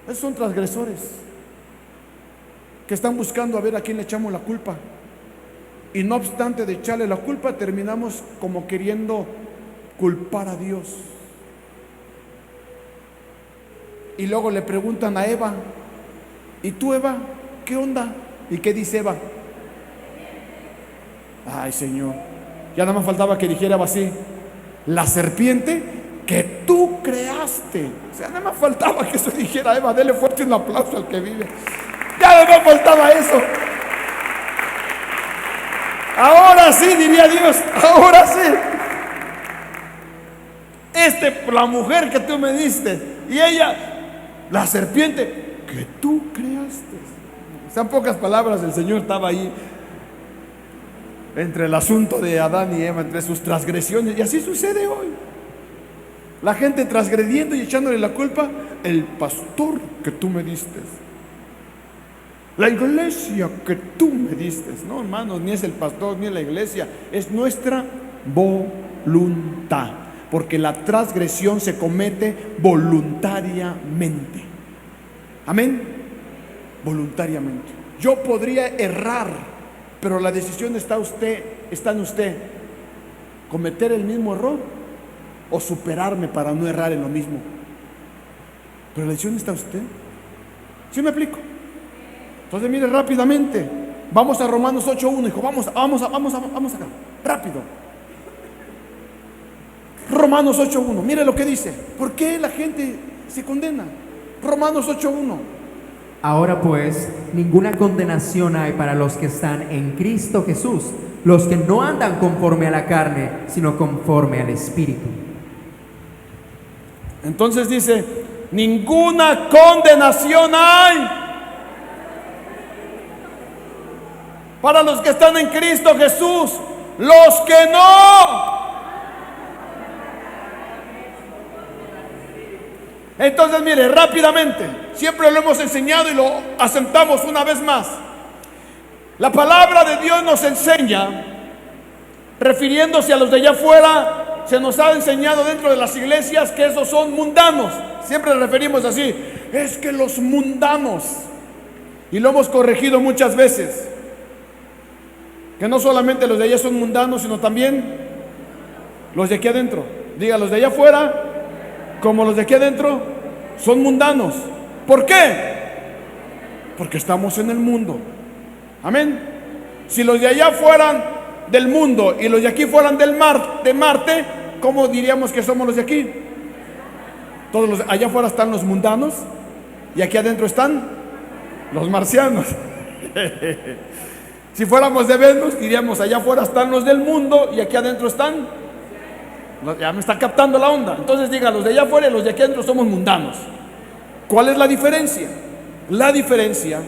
Esos son transgresores que están buscando a ver a quién le echamos la culpa. Y no obstante de echarle la culpa, terminamos como queriendo culpar a Dios. Y luego le preguntan a Eva: ¿y tú, Eva, qué onda? ¿Y qué dice Eva? Ay, Señor, ya nada más faltaba que dijera así: la serpiente que tú creaste. O sea, nada más faltaba que eso dijera Eva. Dele fuerte un aplauso al que vive. Ya nada más faltaba eso. Ahora sí, diría Dios, ahora sí. La mujer que tú me diste, y ella, la serpiente que tú creaste. O sea, en pocas palabras, el Señor estaba ahí entre el asunto de Adán y Eva, entre sus transgresiones. Y así sucede hoy. La gente transgrediendo y echándole la culpa: el pastor que tú me diste, la iglesia que tú me diste. No, hermanos, ni es el pastor ni es la iglesia, es nuestra voluntad, porque la transgresión se comete voluntariamente. Amén. Voluntariamente. Yo podría errar, pero la decisión está en usted. Cometer el mismo error o superarme para no errar en lo mismo. Pero la decisión está en usted. ¿Sí me explico? Entonces mire rápidamente. Vamos a Romanos 8:1, hijo. Vamos acá. Rápido. Romanos 8:1. Mire lo que dice. ¿Por qué la gente se condena? Romanos 8:1. Ahora pues, ninguna condenación hay para los que están en Cristo Jesús, los que no andan conforme a la carne, sino conforme al Espíritu. Entonces dice: ninguna condenación hay para los que están en Cristo Jesús, los que no. Entonces mire, rápidamente, siempre lo hemos enseñado y lo asentamos una vez más. La palabra de Dios nos enseña, refiriéndose a los de allá afuera, se nos ha enseñado dentro de las iglesias que esos son mundanos. Siempre le referimos así: es que los mundanos. Y lo hemos corregido muchas veces, que no solamente los de allá son mundanos, sino también los de aquí adentro. Diga, los de allá afuera como los de aquí adentro son mundanos. ¿Por qué? Porque estamos en el mundo. Amén. Si los de allá fueran del mundo y los de aquí fueran de Marte, ¿cómo diríamos que somos los de aquí? Todos los allá afuera están los mundanos y aquí adentro están los marcianos. Si fuéramos de Venus, diríamos: allá afuera están los del mundo y aquí adentro están. Ya me está captando la onda. Entonces diga, los de allá afuera y los de aquí adentro somos mundanos. ¿Cuál es la diferencia? La diferencia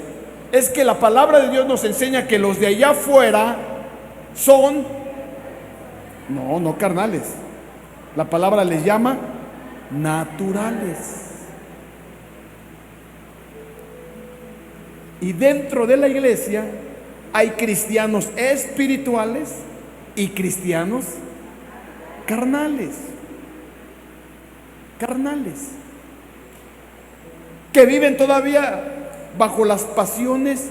es que la palabra de Dios nos enseña que los de allá afuera son, no carnales. La palabra les llama naturales. Y dentro de la iglesia hay cristianos espirituales y cristianos carnales. Carnales. Que viven todavía bajo las pasiones.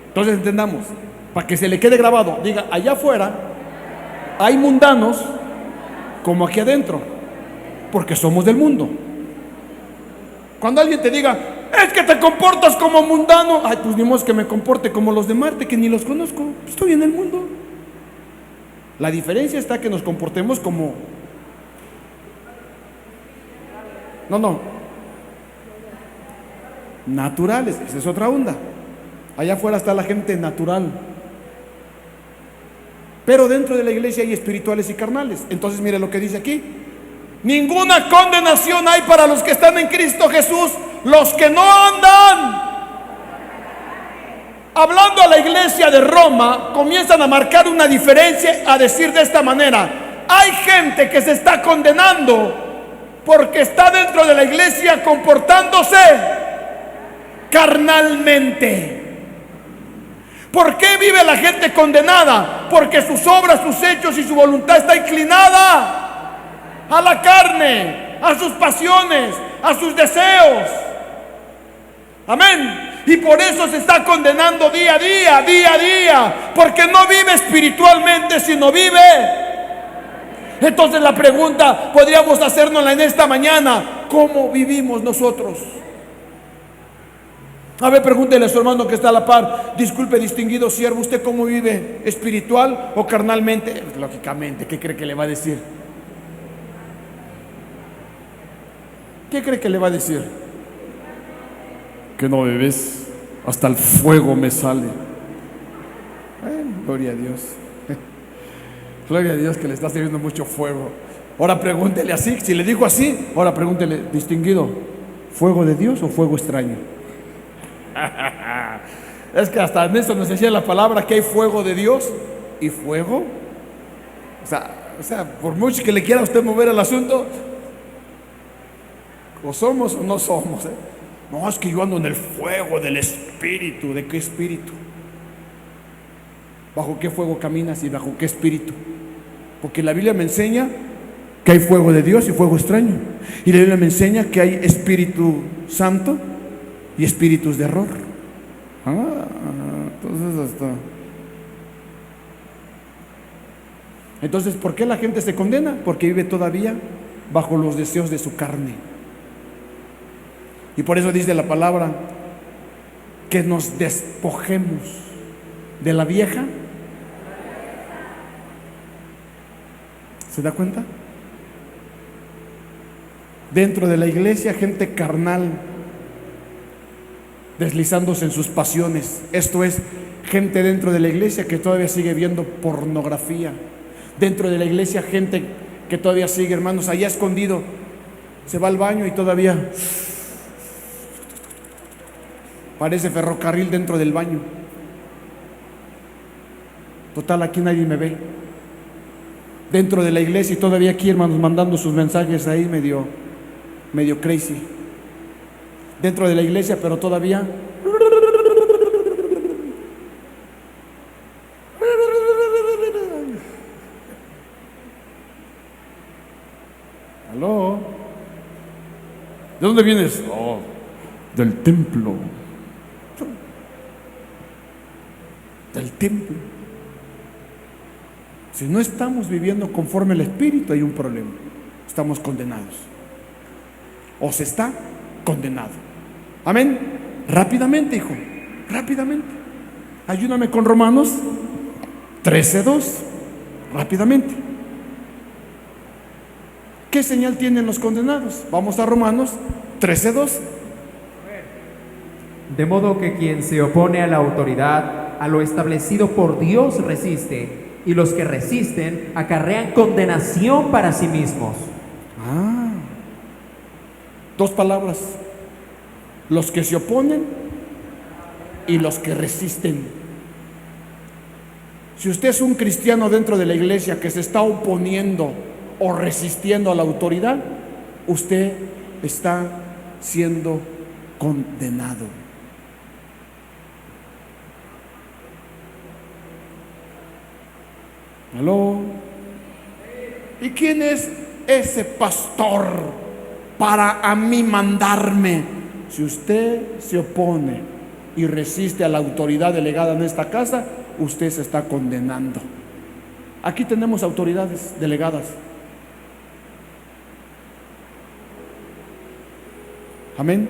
Entonces entendamos, para que se le quede grabado, diga, allá afuera hay mundanos como aquí adentro, porque somos del mundo. Cuando alguien te diga, es que te comportas como mundano, ay, pues ni modo que me comporte como los de Marte, que ni los conozco, estoy en el mundo. La diferencia está que nos comportemos como, naturales. Esa es otra onda. Allá afuera está la gente natural, pero dentro de la iglesia hay espirituales y carnales. Entonces mire lo que dice aquí: ninguna condenación hay para los que están en Cristo Jesús, los que no andan. Hablando a la iglesia de Roma, comienzan a marcar una diferencia, a decir de esta manera: hay gente que se está condenando porque está dentro de la iglesia comportándose carnalmente. ¿Por qué vive la gente condenada? Porque sus obras, sus hechos y su voluntad está inclinada a la carne, a sus pasiones, a sus deseos. Amén. Y por eso se está condenando día a día, porque no vive espiritualmente, sino vive. Entonces la pregunta podríamos hacernosla en esta mañana: ¿cómo vivimos nosotros? A ver, pregúntele a su hermano que está a la par: disculpe, distinguido siervo, ¿usted cómo vive? ¿Espiritual o carnalmente? Lógicamente, ¿qué cree que le va a decir? ¿Qué cree que le va a decir? Que no bebes, hasta el fuego me sale. Gloria a Dios. Gloria a Dios que le está sirviendo mucho fuego. Ahora pregúntele así, si le dijo así, ahora pregúntele: distinguido, ¿fuego de Dios o fuego extraño? Es que hasta en eso nos decía la palabra que hay fuego de Dios y fuego. O sea, por mucho que le quiera a usted mover el asunto, o somos o no somos, ¿eh? No, es que yo ando en el fuego del Espíritu. ¿De qué espíritu? ¿Bajo qué fuego caminas y bajo qué espíritu? Porque la Biblia me enseña que hay fuego de Dios y fuego extraño. Y la Biblia me enseña que hay Espíritu Santo y espíritus de error. Entonces, ¿por qué la gente se condena? Porque vive todavía bajo los deseos de su carne. Y por eso dice la palabra que nos despojemos de la vieja. ¿Se da cuenta? Dentro de la iglesia, gente carnal, deslizándose en sus pasiones. Esto es, gente dentro de la iglesia que todavía sigue viendo pornografía. Dentro de la iglesia, gente que todavía sigue, hermanos, allá escondido, se va al baño y todavía parece ferrocarril dentro del baño. Total, aquí nadie me ve. Dentro de la iglesia y todavía aquí, hermanos, mandando sus mensajes ahí medio crazy. Dentro de la iglesia, pero todavía ¿aló? ¿De dónde vienes? Oh, del templo. Del templo. Si no estamos viviendo conforme al Espíritu, hay un problema. Estamos condenados. O se está condenado. Amén. Rápidamente, hijo. Rápidamente. Ayúdame con Romanos 13:2. Rápidamente. ¿Qué señal tienen los condenados? Vamos a Romanos 13:2. De modo que quien se opone a la autoridad, a lo establecido por Dios resiste, y los que resisten acarrean condenación para sí mismos. Dos palabras: los que se oponen y los que resisten. Si usted es un cristiano dentro de la iglesia que se está oponiendo o resistiendo a la autoridad, usted está siendo condenado. ¿Aló? ¿Y quién es ese pastor para a mí mandarme? Si usted se opone y resiste a la autoridad delegada en esta casa, usted se está condenando. Aquí tenemos autoridades delegadas. Amén.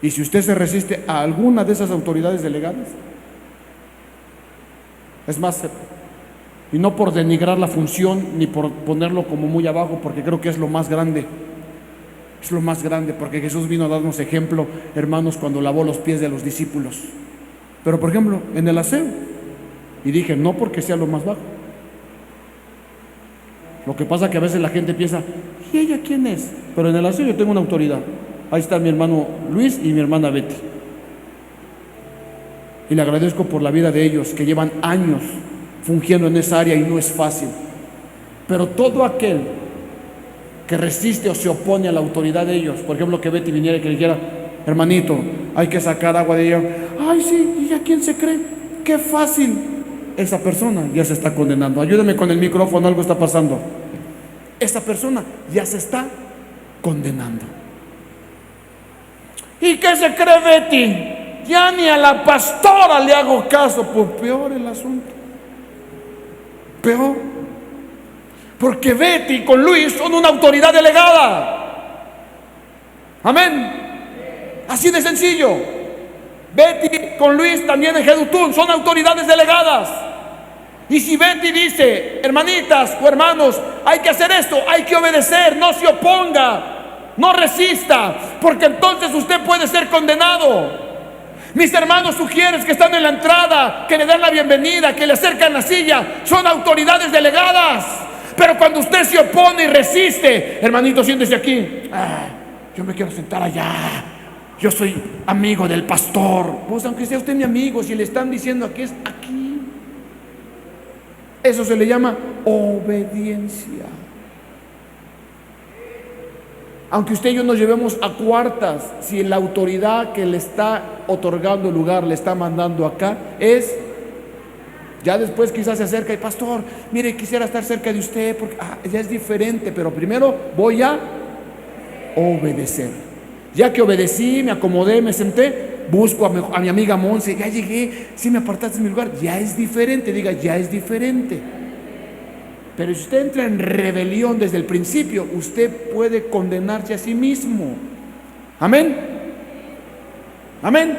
Y si usted se resiste a alguna de esas autoridades delegadas, es más, y no por denigrar la función ni por ponerlo como muy abajo, porque creo que es lo más grande. Es lo más grande, porque Jesús vino a darnos ejemplo, hermanos, cuando lavó los pies de los discípulos. Pero por ejemplo, en el aseo, y dije, no porque sea lo más bajo. Lo que pasa que a veces la gente piensa, ¿y ella quién es? Pero en el aseo yo tengo una autoridad. Ahí está mi hermano Luis y mi hermana Betty. Y le agradezco por la vida de ellos, que llevan años fungiendo en esa área y no es fácil. Pero todo aquel que resiste o se opone a la autoridad de ellos, por ejemplo, que Betty viniera y que le dijera, hermanito, hay que sacar agua de ella. Ay, sí, ¿y a quién se cree? Qué fácil. Esa persona ya se está condenando. Ayúdame con el micrófono, algo está pasando. Esa persona ya se está condenando. ¿Y qué se cree Betty? Ya ni a la pastora le hago caso. Pues peor el asunto. Peor. Porque Betty con Luis son una autoridad delegada. Amén. Así de sencillo. Betty con Luis también en Jedutún son autoridades delegadas. Y si Betty dice, hermanitas o hermanos, hay que hacer esto, hay que obedecer, no se oponga, no resista, porque entonces usted puede ser condenado. Mis hermanos sugieres que están en la entrada, que le dan la bienvenida, que le acercan la silla, son autoridades delegadas. Pero cuando usted se opone y resiste, hermanito, siéntese aquí. Yo me quiero sentar allá. Yo soy amigo del pastor. Pues aunque sea usted mi amigo, si le están diciendo aquí, es aquí. Eso se le llama obediencia. Aunque usted y yo nos llevemos a cuartas, si la autoridad que le está otorgando el lugar le está mandando acá, es... Ya después quizás se acerca y pastor, mire, quisiera estar cerca de usted porque ya es diferente, pero primero voy a obedecer. Ya que obedecí, me acomodé, me senté, busco a mi amiga Monse, ya llegué, si me apartaste de mi lugar, ya es diferente, diga, ya es diferente. Pero si usted entra en rebelión desde el principio, usted puede condenarse a sí mismo. Amén. Amén.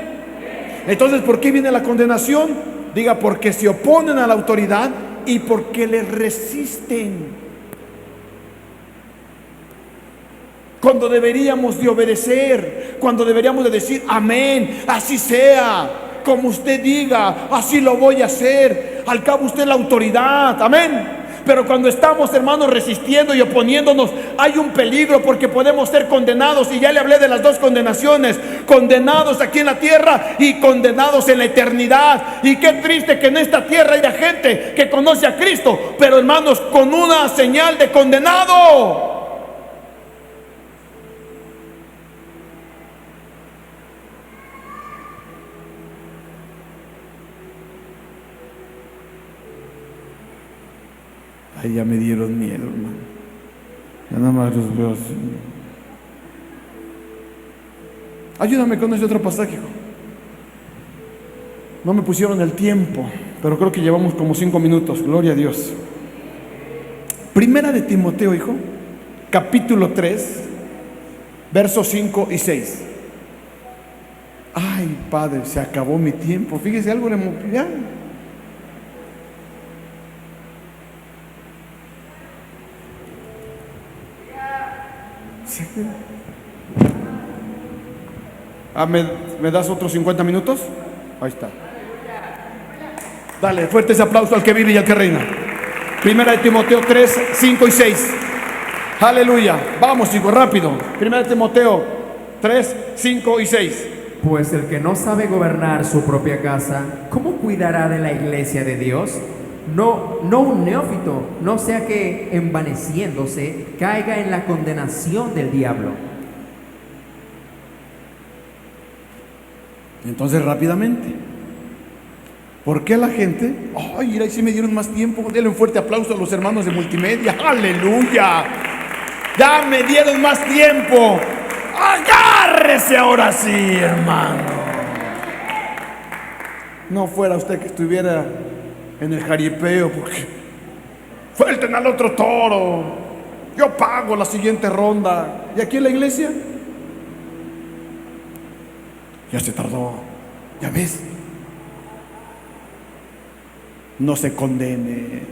Entonces, ¿por qué viene la condenación? Diga, porque se oponen a la autoridad y porque le resisten. Cuando deberíamos de obedecer, cuando deberíamos de decir, amén, así sea, como usted diga, así lo voy a hacer. Al cabo usted es la autoridad, amén. Pero cuando estamos, hermanos, resistiendo y oponiéndonos, hay un peligro porque podemos ser condenados. Y ya le hablé de las dos condenaciones: condenados aquí en la tierra y condenados en la eternidad. Y qué triste que en esta tierra haya gente que conoce a Cristo, pero hermanos, con una señal de condenado. Ay, ya me dieron miedo, hermano. Ya nada más los veo así. Ayúdame con ese otro pasaje, hijo. No me pusieron el tiempo, pero creo que llevamos como 5 minutos. Gloria a Dios. Primera de Timoteo, hijo, capítulo 3, versos 5 y 6. Ay, Padre, se acabó mi tiempo. Fíjese, algo le ya. ¿Me das otros 50 minutos? Ahí está. Dale, fuerte ese aplauso al que vive y al que reina. Primera de Timoteo 3, 5 y 6. Aleluya. Vamos, hijo, rápido. Primera de Timoteo 3, 5 y 6. Pues el que no sabe gobernar su propia casa, ¿cómo cuidará de la iglesia de Dios? No un neófito, no sea que envaneciéndose caiga en la condenación del diablo. Entonces rápidamente, ¿por qué la gente? Ay, mira, ahí sí me dieron más tiempo. Denle un fuerte aplauso a los hermanos de multimedia. Aleluya. Ya me dieron más tiempo. Agárrese ahora sí, hermano. No fuera usted que estuviera en el jaripeo, porque suelten al otro toro. Yo pago la siguiente ronda. ¿Y aquí en la iglesia? Ya se tardó. ¿Ya ves? No se condene.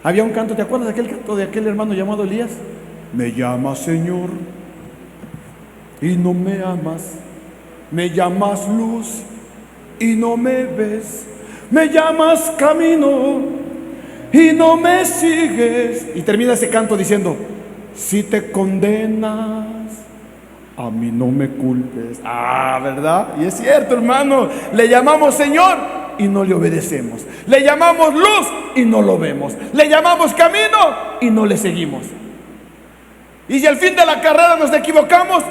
Había un canto, ¿te acuerdas de aquel canto de aquel hermano llamado Elías? Me llamas Señor y no me amas. Me llamas luz y no me ves. Me llamas camino y no me sigues. Y termina ese canto diciendo: si te condenas, a mí no me culpes. Ah, ¿verdad? Y es cierto, hermano. Le llamamos Señor y no le obedecemos. Le llamamos luz y no lo vemos. Le llamamos camino y no le seguimos. Y si al fin de la carrera nos equivocamos,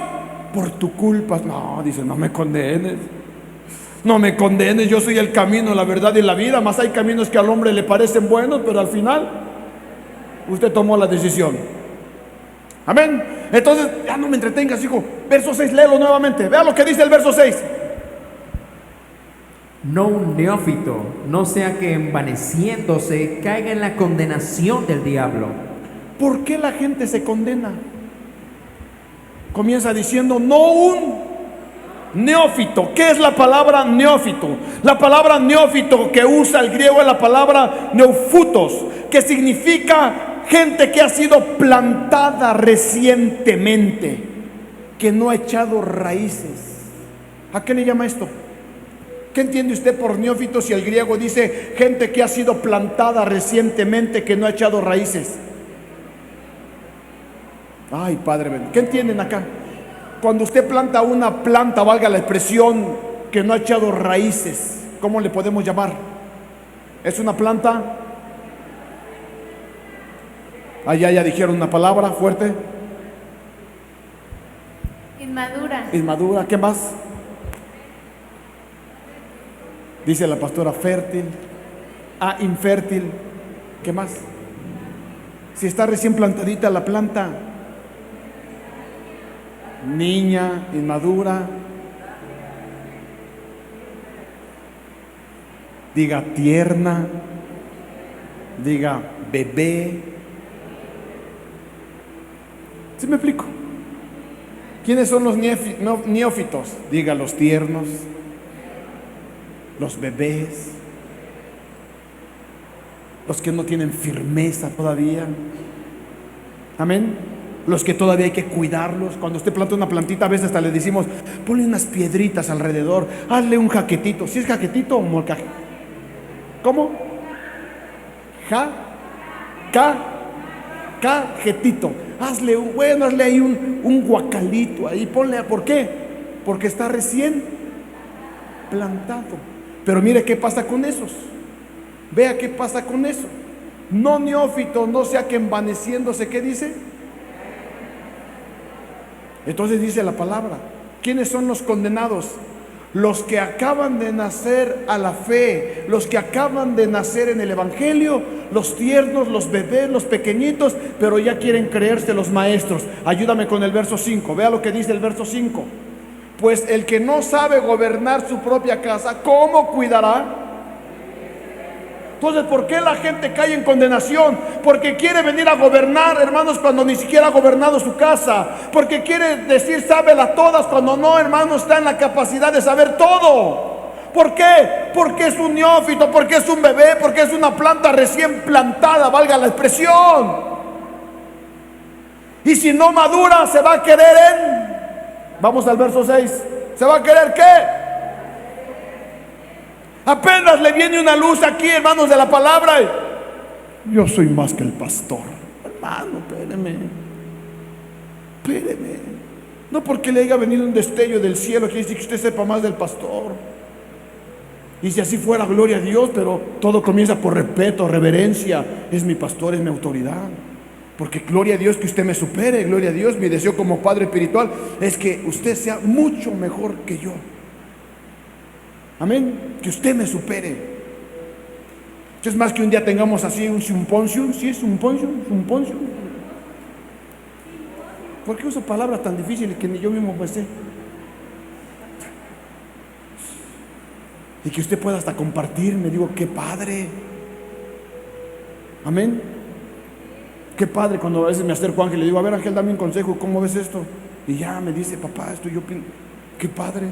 por tu culpa. No, dice, no me condenes. No me condenes, yo soy el camino, la verdad y la vida. Más hay caminos que al hombre le parecen buenos, pero al final usted tomó la decisión. Amén. Entonces, ya no me entretengas, hijo. Verso 6, léelo nuevamente. Vea lo que dice el verso 6. No un neófito, no sea que envaneciéndose caiga en la condenación del diablo. ¿Por qué la gente se condena? Comienza diciendo: no un neófito. ¿Qué es la palabra neófito? La palabra neófito que usa el griego es la palabra neufutos, que significa gente que ha sido plantada recientemente, que no ha echado raíces. ¿A qué le llama esto? ¿Qué entiende usted por neófito si el griego dice gente que ha sido plantada recientemente, que no ha echado raíces? Ay, Padre, ¿qué entienden acá? Cuando usted planta una planta, valga la expresión, que no ha echado raíces, ¿cómo le podemos llamar? ¿Es una planta? Allá ya dijeron una palabra fuerte. Inmadura. Inmadura, ¿qué más? Dice la pastora fértil. Ah, infértil. ¿Qué más? Si está recién plantadita la planta. Niña, inmadura. Diga tierna. Diga bebé. ¿Sí me explico? ¿Quiénes son los neófitos? Diga los tiernos, los bebés, los que no tienen firmeza todavía. Amén. Los que todavía hay que cuidarlos. Cuando usted planta una plantita, a veces hasta le decimos: ponle unas piedritas alrededor, hazle un jaquetito. ¿Si es jaquetito o molcaje? ¿Cómo? Cajetito. Hazle hazle ahí un guacalito ahí, ponle. ¿Por qué? Porque está recién plantado. Pero mire qué pasa con esos. Vea qué pasa con eso. No neófito, no sea que envaneciéndose. ¿Qué dice? Entonces dice la palabra: ¿quiénes son los condenados? Los que acaban de nacer a la fe, los que acaban de nacer en el evangelio, los tiernos, los bebés, los pequeñitos, pero ya quieren creerse los maestros. Ayúdame con el verso 5. Vea lo que dice el verso 5. Pues el que no sabe gobernar su propia casa, ¿cómo cuidará? Entonces, ¿por qué la gente cae en condenación? Porque quiere venir a gobernar, hermanos, cuando ni siquiera ha gobernado su casa. Porque quiere decir sábela todas, cuando no, hermanos, está en la capacidad de saber todo. ¿Por qué? Porque es un neófito, porque es un bebé, porque es una planta recién plantada, valga la expresión. Y si no madura, se va a querer vamos al verso 6. ¿Se va a querer qué? Apenas le viene una luz aquí, hermanos, de la palabra. Yo soy más que el pastor. Hermano, espéreme. No porque le haya venido un destello del cielo quiere decir que usted sepa más del pastor. Y si así fuera, gloria a Dios, pero todo comienza por respeto, reverencia. Es mi pastor, es mi autoridad. Porque gloria a Dios que usted me supere, gloria a Dios. Mi deseo como padre espiritual es que usted sea mucho mejor que yo. Amén. Que usted me supere. Es más que un día tengamos así un simposio. ¿Sí es simposio? ¿Por qué uso palabras tan difíciles que ni yo mismo pensé? Y que usted pueda hasta compartirme. Digo, qué padre. Amén. Qué padre cuando a veces me acerco a Ángel y le digo, a ver Ángel, dame un consejo, ¿cómo ves esto? Y ya me dice, papá, esto yo pienso, qué padre.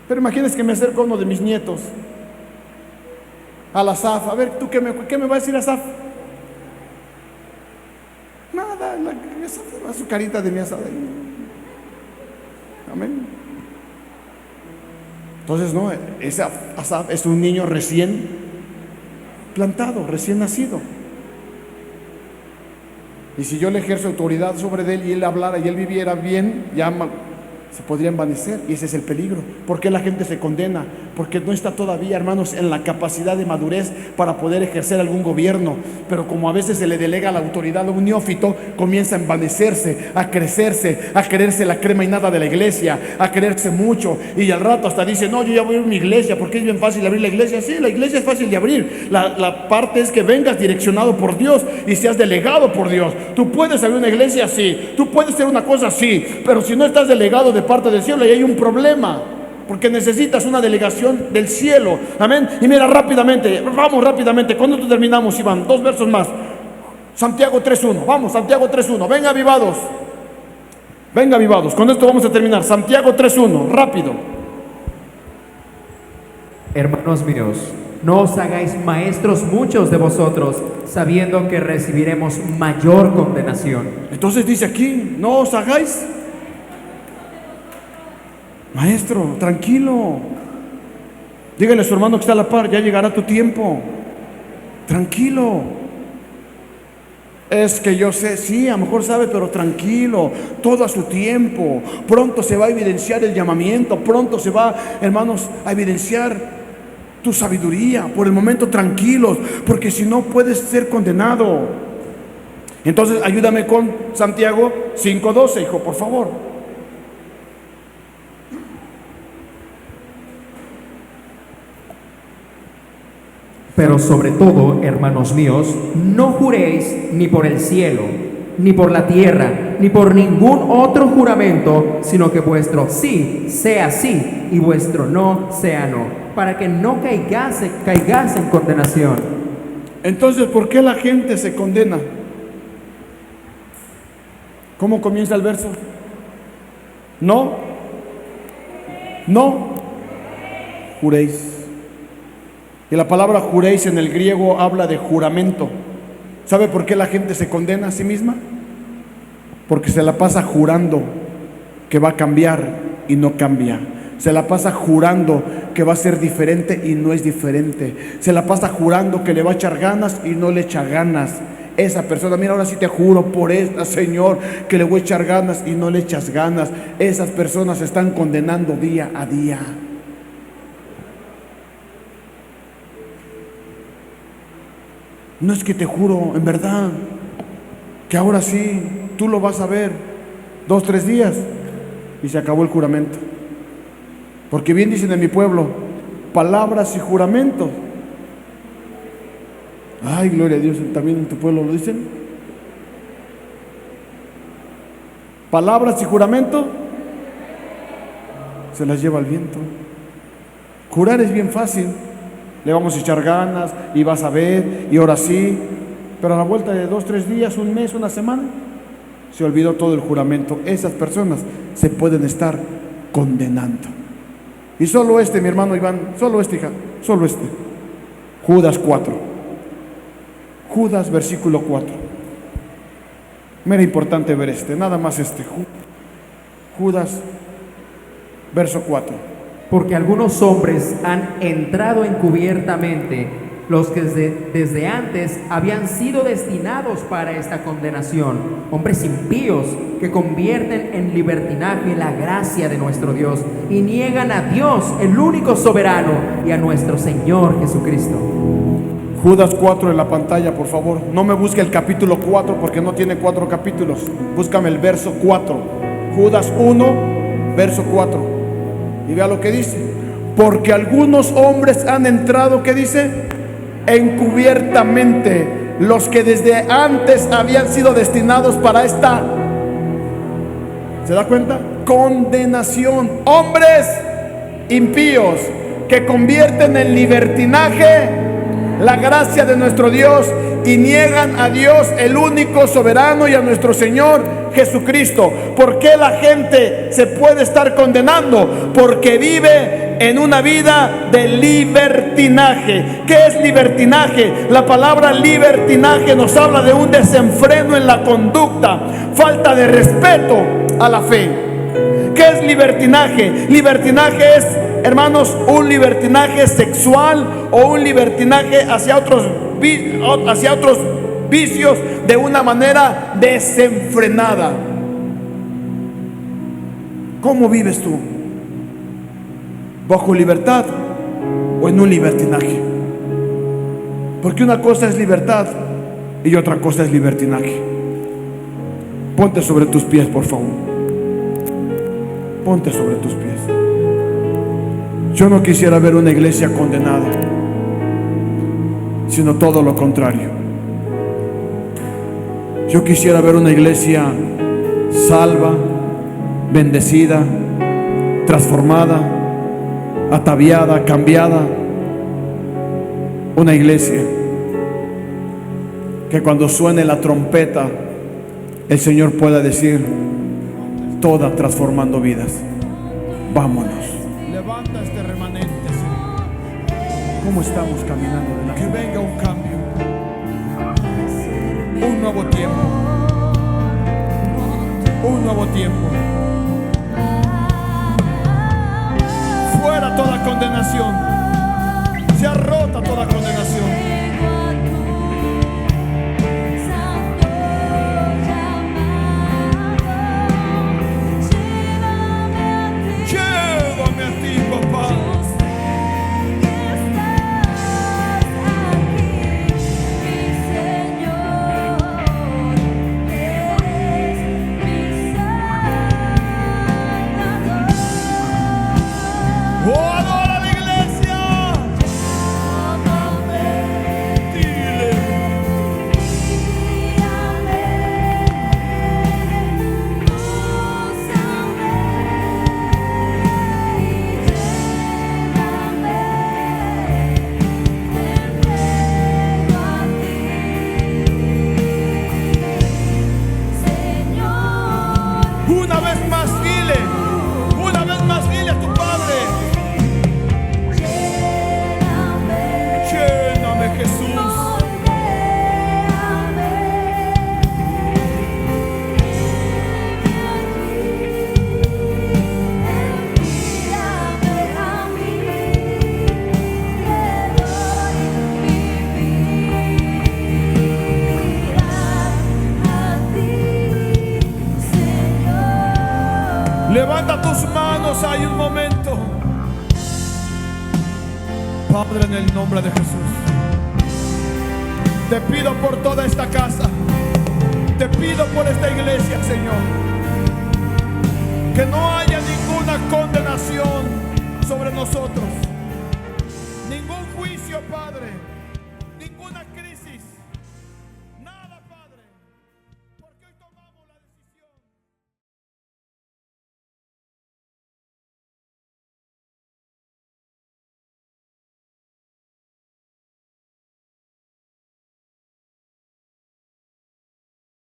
Pero imagínense que me acerco a uno de mis nietos, al Asaf. A ver, ¿tú qué me va a decir Asaf? Nada, su carita de mi asada. Amén. Entonces, no, ese Asaf es un niño recién plantado, recién nacido. Y si yo le ejerzo autoridad sobre él y él hablara y él viviera bien, ya se podría envanecer. Y ese es el peligro. ¿Por qué la gente se condena? Porque no está todavía, hermanos, en la capacidad de madurez para poder ejercer algún gobierno. Pero como a veces se le delega la autoridad a un neófito, comienza a envanecerse, a crecerse, a creerse la crema y nada de la iglesia, a creerse mucho. Y al rato hasta dice, no, yo ya voy a abrir mi iglesia porque es bien fácil abrir la iglesia. Sí, la iglesia es fácil de abrir. La parte es que vengas direccionado por Dios y seas delegado por Dios. Tú puedes abrir una iglesia, sí. Tú puedes hacer una cosa, sí. Pero si no estás delegado de parte del cielo, ahí hay un problema, porque necesitas una delegación del cielo. Amén. Y mira, rápidamente, vamos rápidamente. ¿Cuándo terminamos, Iván? 2 versos más. Santiago 3:1. Vamos, Santiago 3:1. Venga, avivados. Venga, avivados. Con esto vamos a terminar. Santiago 3:1. Rápido. Hermanos míos, no os hagáis maestros muchos de vosotros, sabiendo que recibiremos mayor condenación. Entonces dice aquí, no os hagáis. Maestro, tranquilo. Dígale a su hermano que está a la par, ya llegará tu tiempo. Tranquilo. Es que yo sé, sí, a lo mejor sabe, pero tranquilo, todo a su tiempo. Pronto se va a evidenciar el llamamiento, pronto se va, hermanos, a evidenciar tu sabiduría. Por el momento tranquilos, porque si no puedes ser condenado. Entonces ayúdame con Santiago 5:12, hijo, por favor. Pero sobre todo, hermanos míos, no juréis ni por el cielo, ni por la tierra, ni por ningún otro juramento, sino que vuestro sí sea sí y vuestro no sea no, para que no caigáis en condenación. Entonces, ¿por qué la gente se condena? ¿Cómo comienza el verso? No juréis. Y la palabra juréis en el griego habla de juramento. ¿Sabe por qué la gente se condena a sí misma? Porque se la pasa jurando que va a cambiar y no cambia. Se la pasa jurando que va a ser diferente y no es diferente. Se la pasa jurando que le va a echar ganas y no le echa ganas. Esa persona, mira, ahora sí te juro por esta, Señor, que le voy a echar ganas y no le echas ganas. Esas personas se están condenando día a día. No es que te juro, en verdad, que ahora sí, tú lo vas a ver 2, 3 días y se acabó el juramento. Porque bien dicen en mi pueblo, palabras y juramentos. Ay, gloria a Dios, también en tu pueblo lo dicen. Palabras y juramentos se las lleva el viento. Jurar es bien fácil. Le vamos a echar ganas y vas a ver y ahora sí, pero a la vuelta de 2, 3 días, un mes, una semana, se olvidó todo el juramento. Esas personas se pueden estar condenando. Y solo este, mi hermano Iván, solo este, hija, solo este. Judas 4. Judas versículo 4. Mira, importante ver este, nada más este. Judas verso 4. Porque algunos hombres han entrado encubiertamente, los que desde antes habían sido destinados para esta condenación, hombres impíos que que convierten en libertinaje la gracia de nuestro Dios y niegan a Dios, el único soberano, y a nuestro Señor Jesucristo. Judas 4 en la pantalla, por favor. No me busque el capítulo 4 porque no tiene 4 capítulos. Búscame el verso 4. Judas 1, verso 4. Y vea lo que dice. Porque algunos hombres han entrado, ¿qué dice? Encubiertamente, los que desde antes habían sido destinados para esta, ¿se da cuenta? Condenación. Hombres impíos que convierten en libertinaje la gracia de nuestro Dios y niegan a Dios, el único soberano, y a nuestro Señor Jesucristo. ¿Por qué la gente se puede estar condenando? Porque vive en una vida de libertinaje. ¿Qué es libertinaje? La palabra libertinaje nos habla de un desenfreno en la conducta, falta de respeto a la fe. ¿Qué es libertinaje? Libertinaje es, hermanos, un libertinaje sexual o un libertinaje hacia otros vicios de una manera desenfrenada. ¿Cómo vives tú? ¿Bajo libertad o en un libertinaje? Porque una cosa es libertad y otra cosa es libertinaje. Ponte sobre tus pies, por favor. Ponte sobre tus pies. Yo no quisiera ver una iglesia condenada, sino todo lo contrario. Yo quisiera ver una iglesia salva, bendecida, transformada, ataviada, cambiada. Una iglesia que cuando suene la trompeta, el Señor pueda decir: toda transformando vidas. Vámonos. Levanta este remanente, Señor. ¿Cómo estamos caminando? Que venga un cambio, un nuevo tiempo, un nuevo tiempo. Fuera toda condenación. Se ha rota toda condenación. Levanta tus manos, hay un momento. Padre, en el nombre de Jesús, te pido por toda esta casa, te pido por esta iglesia, Señor, que no haya ninguna condenación sobre nosotros, ningún juicio, Padre.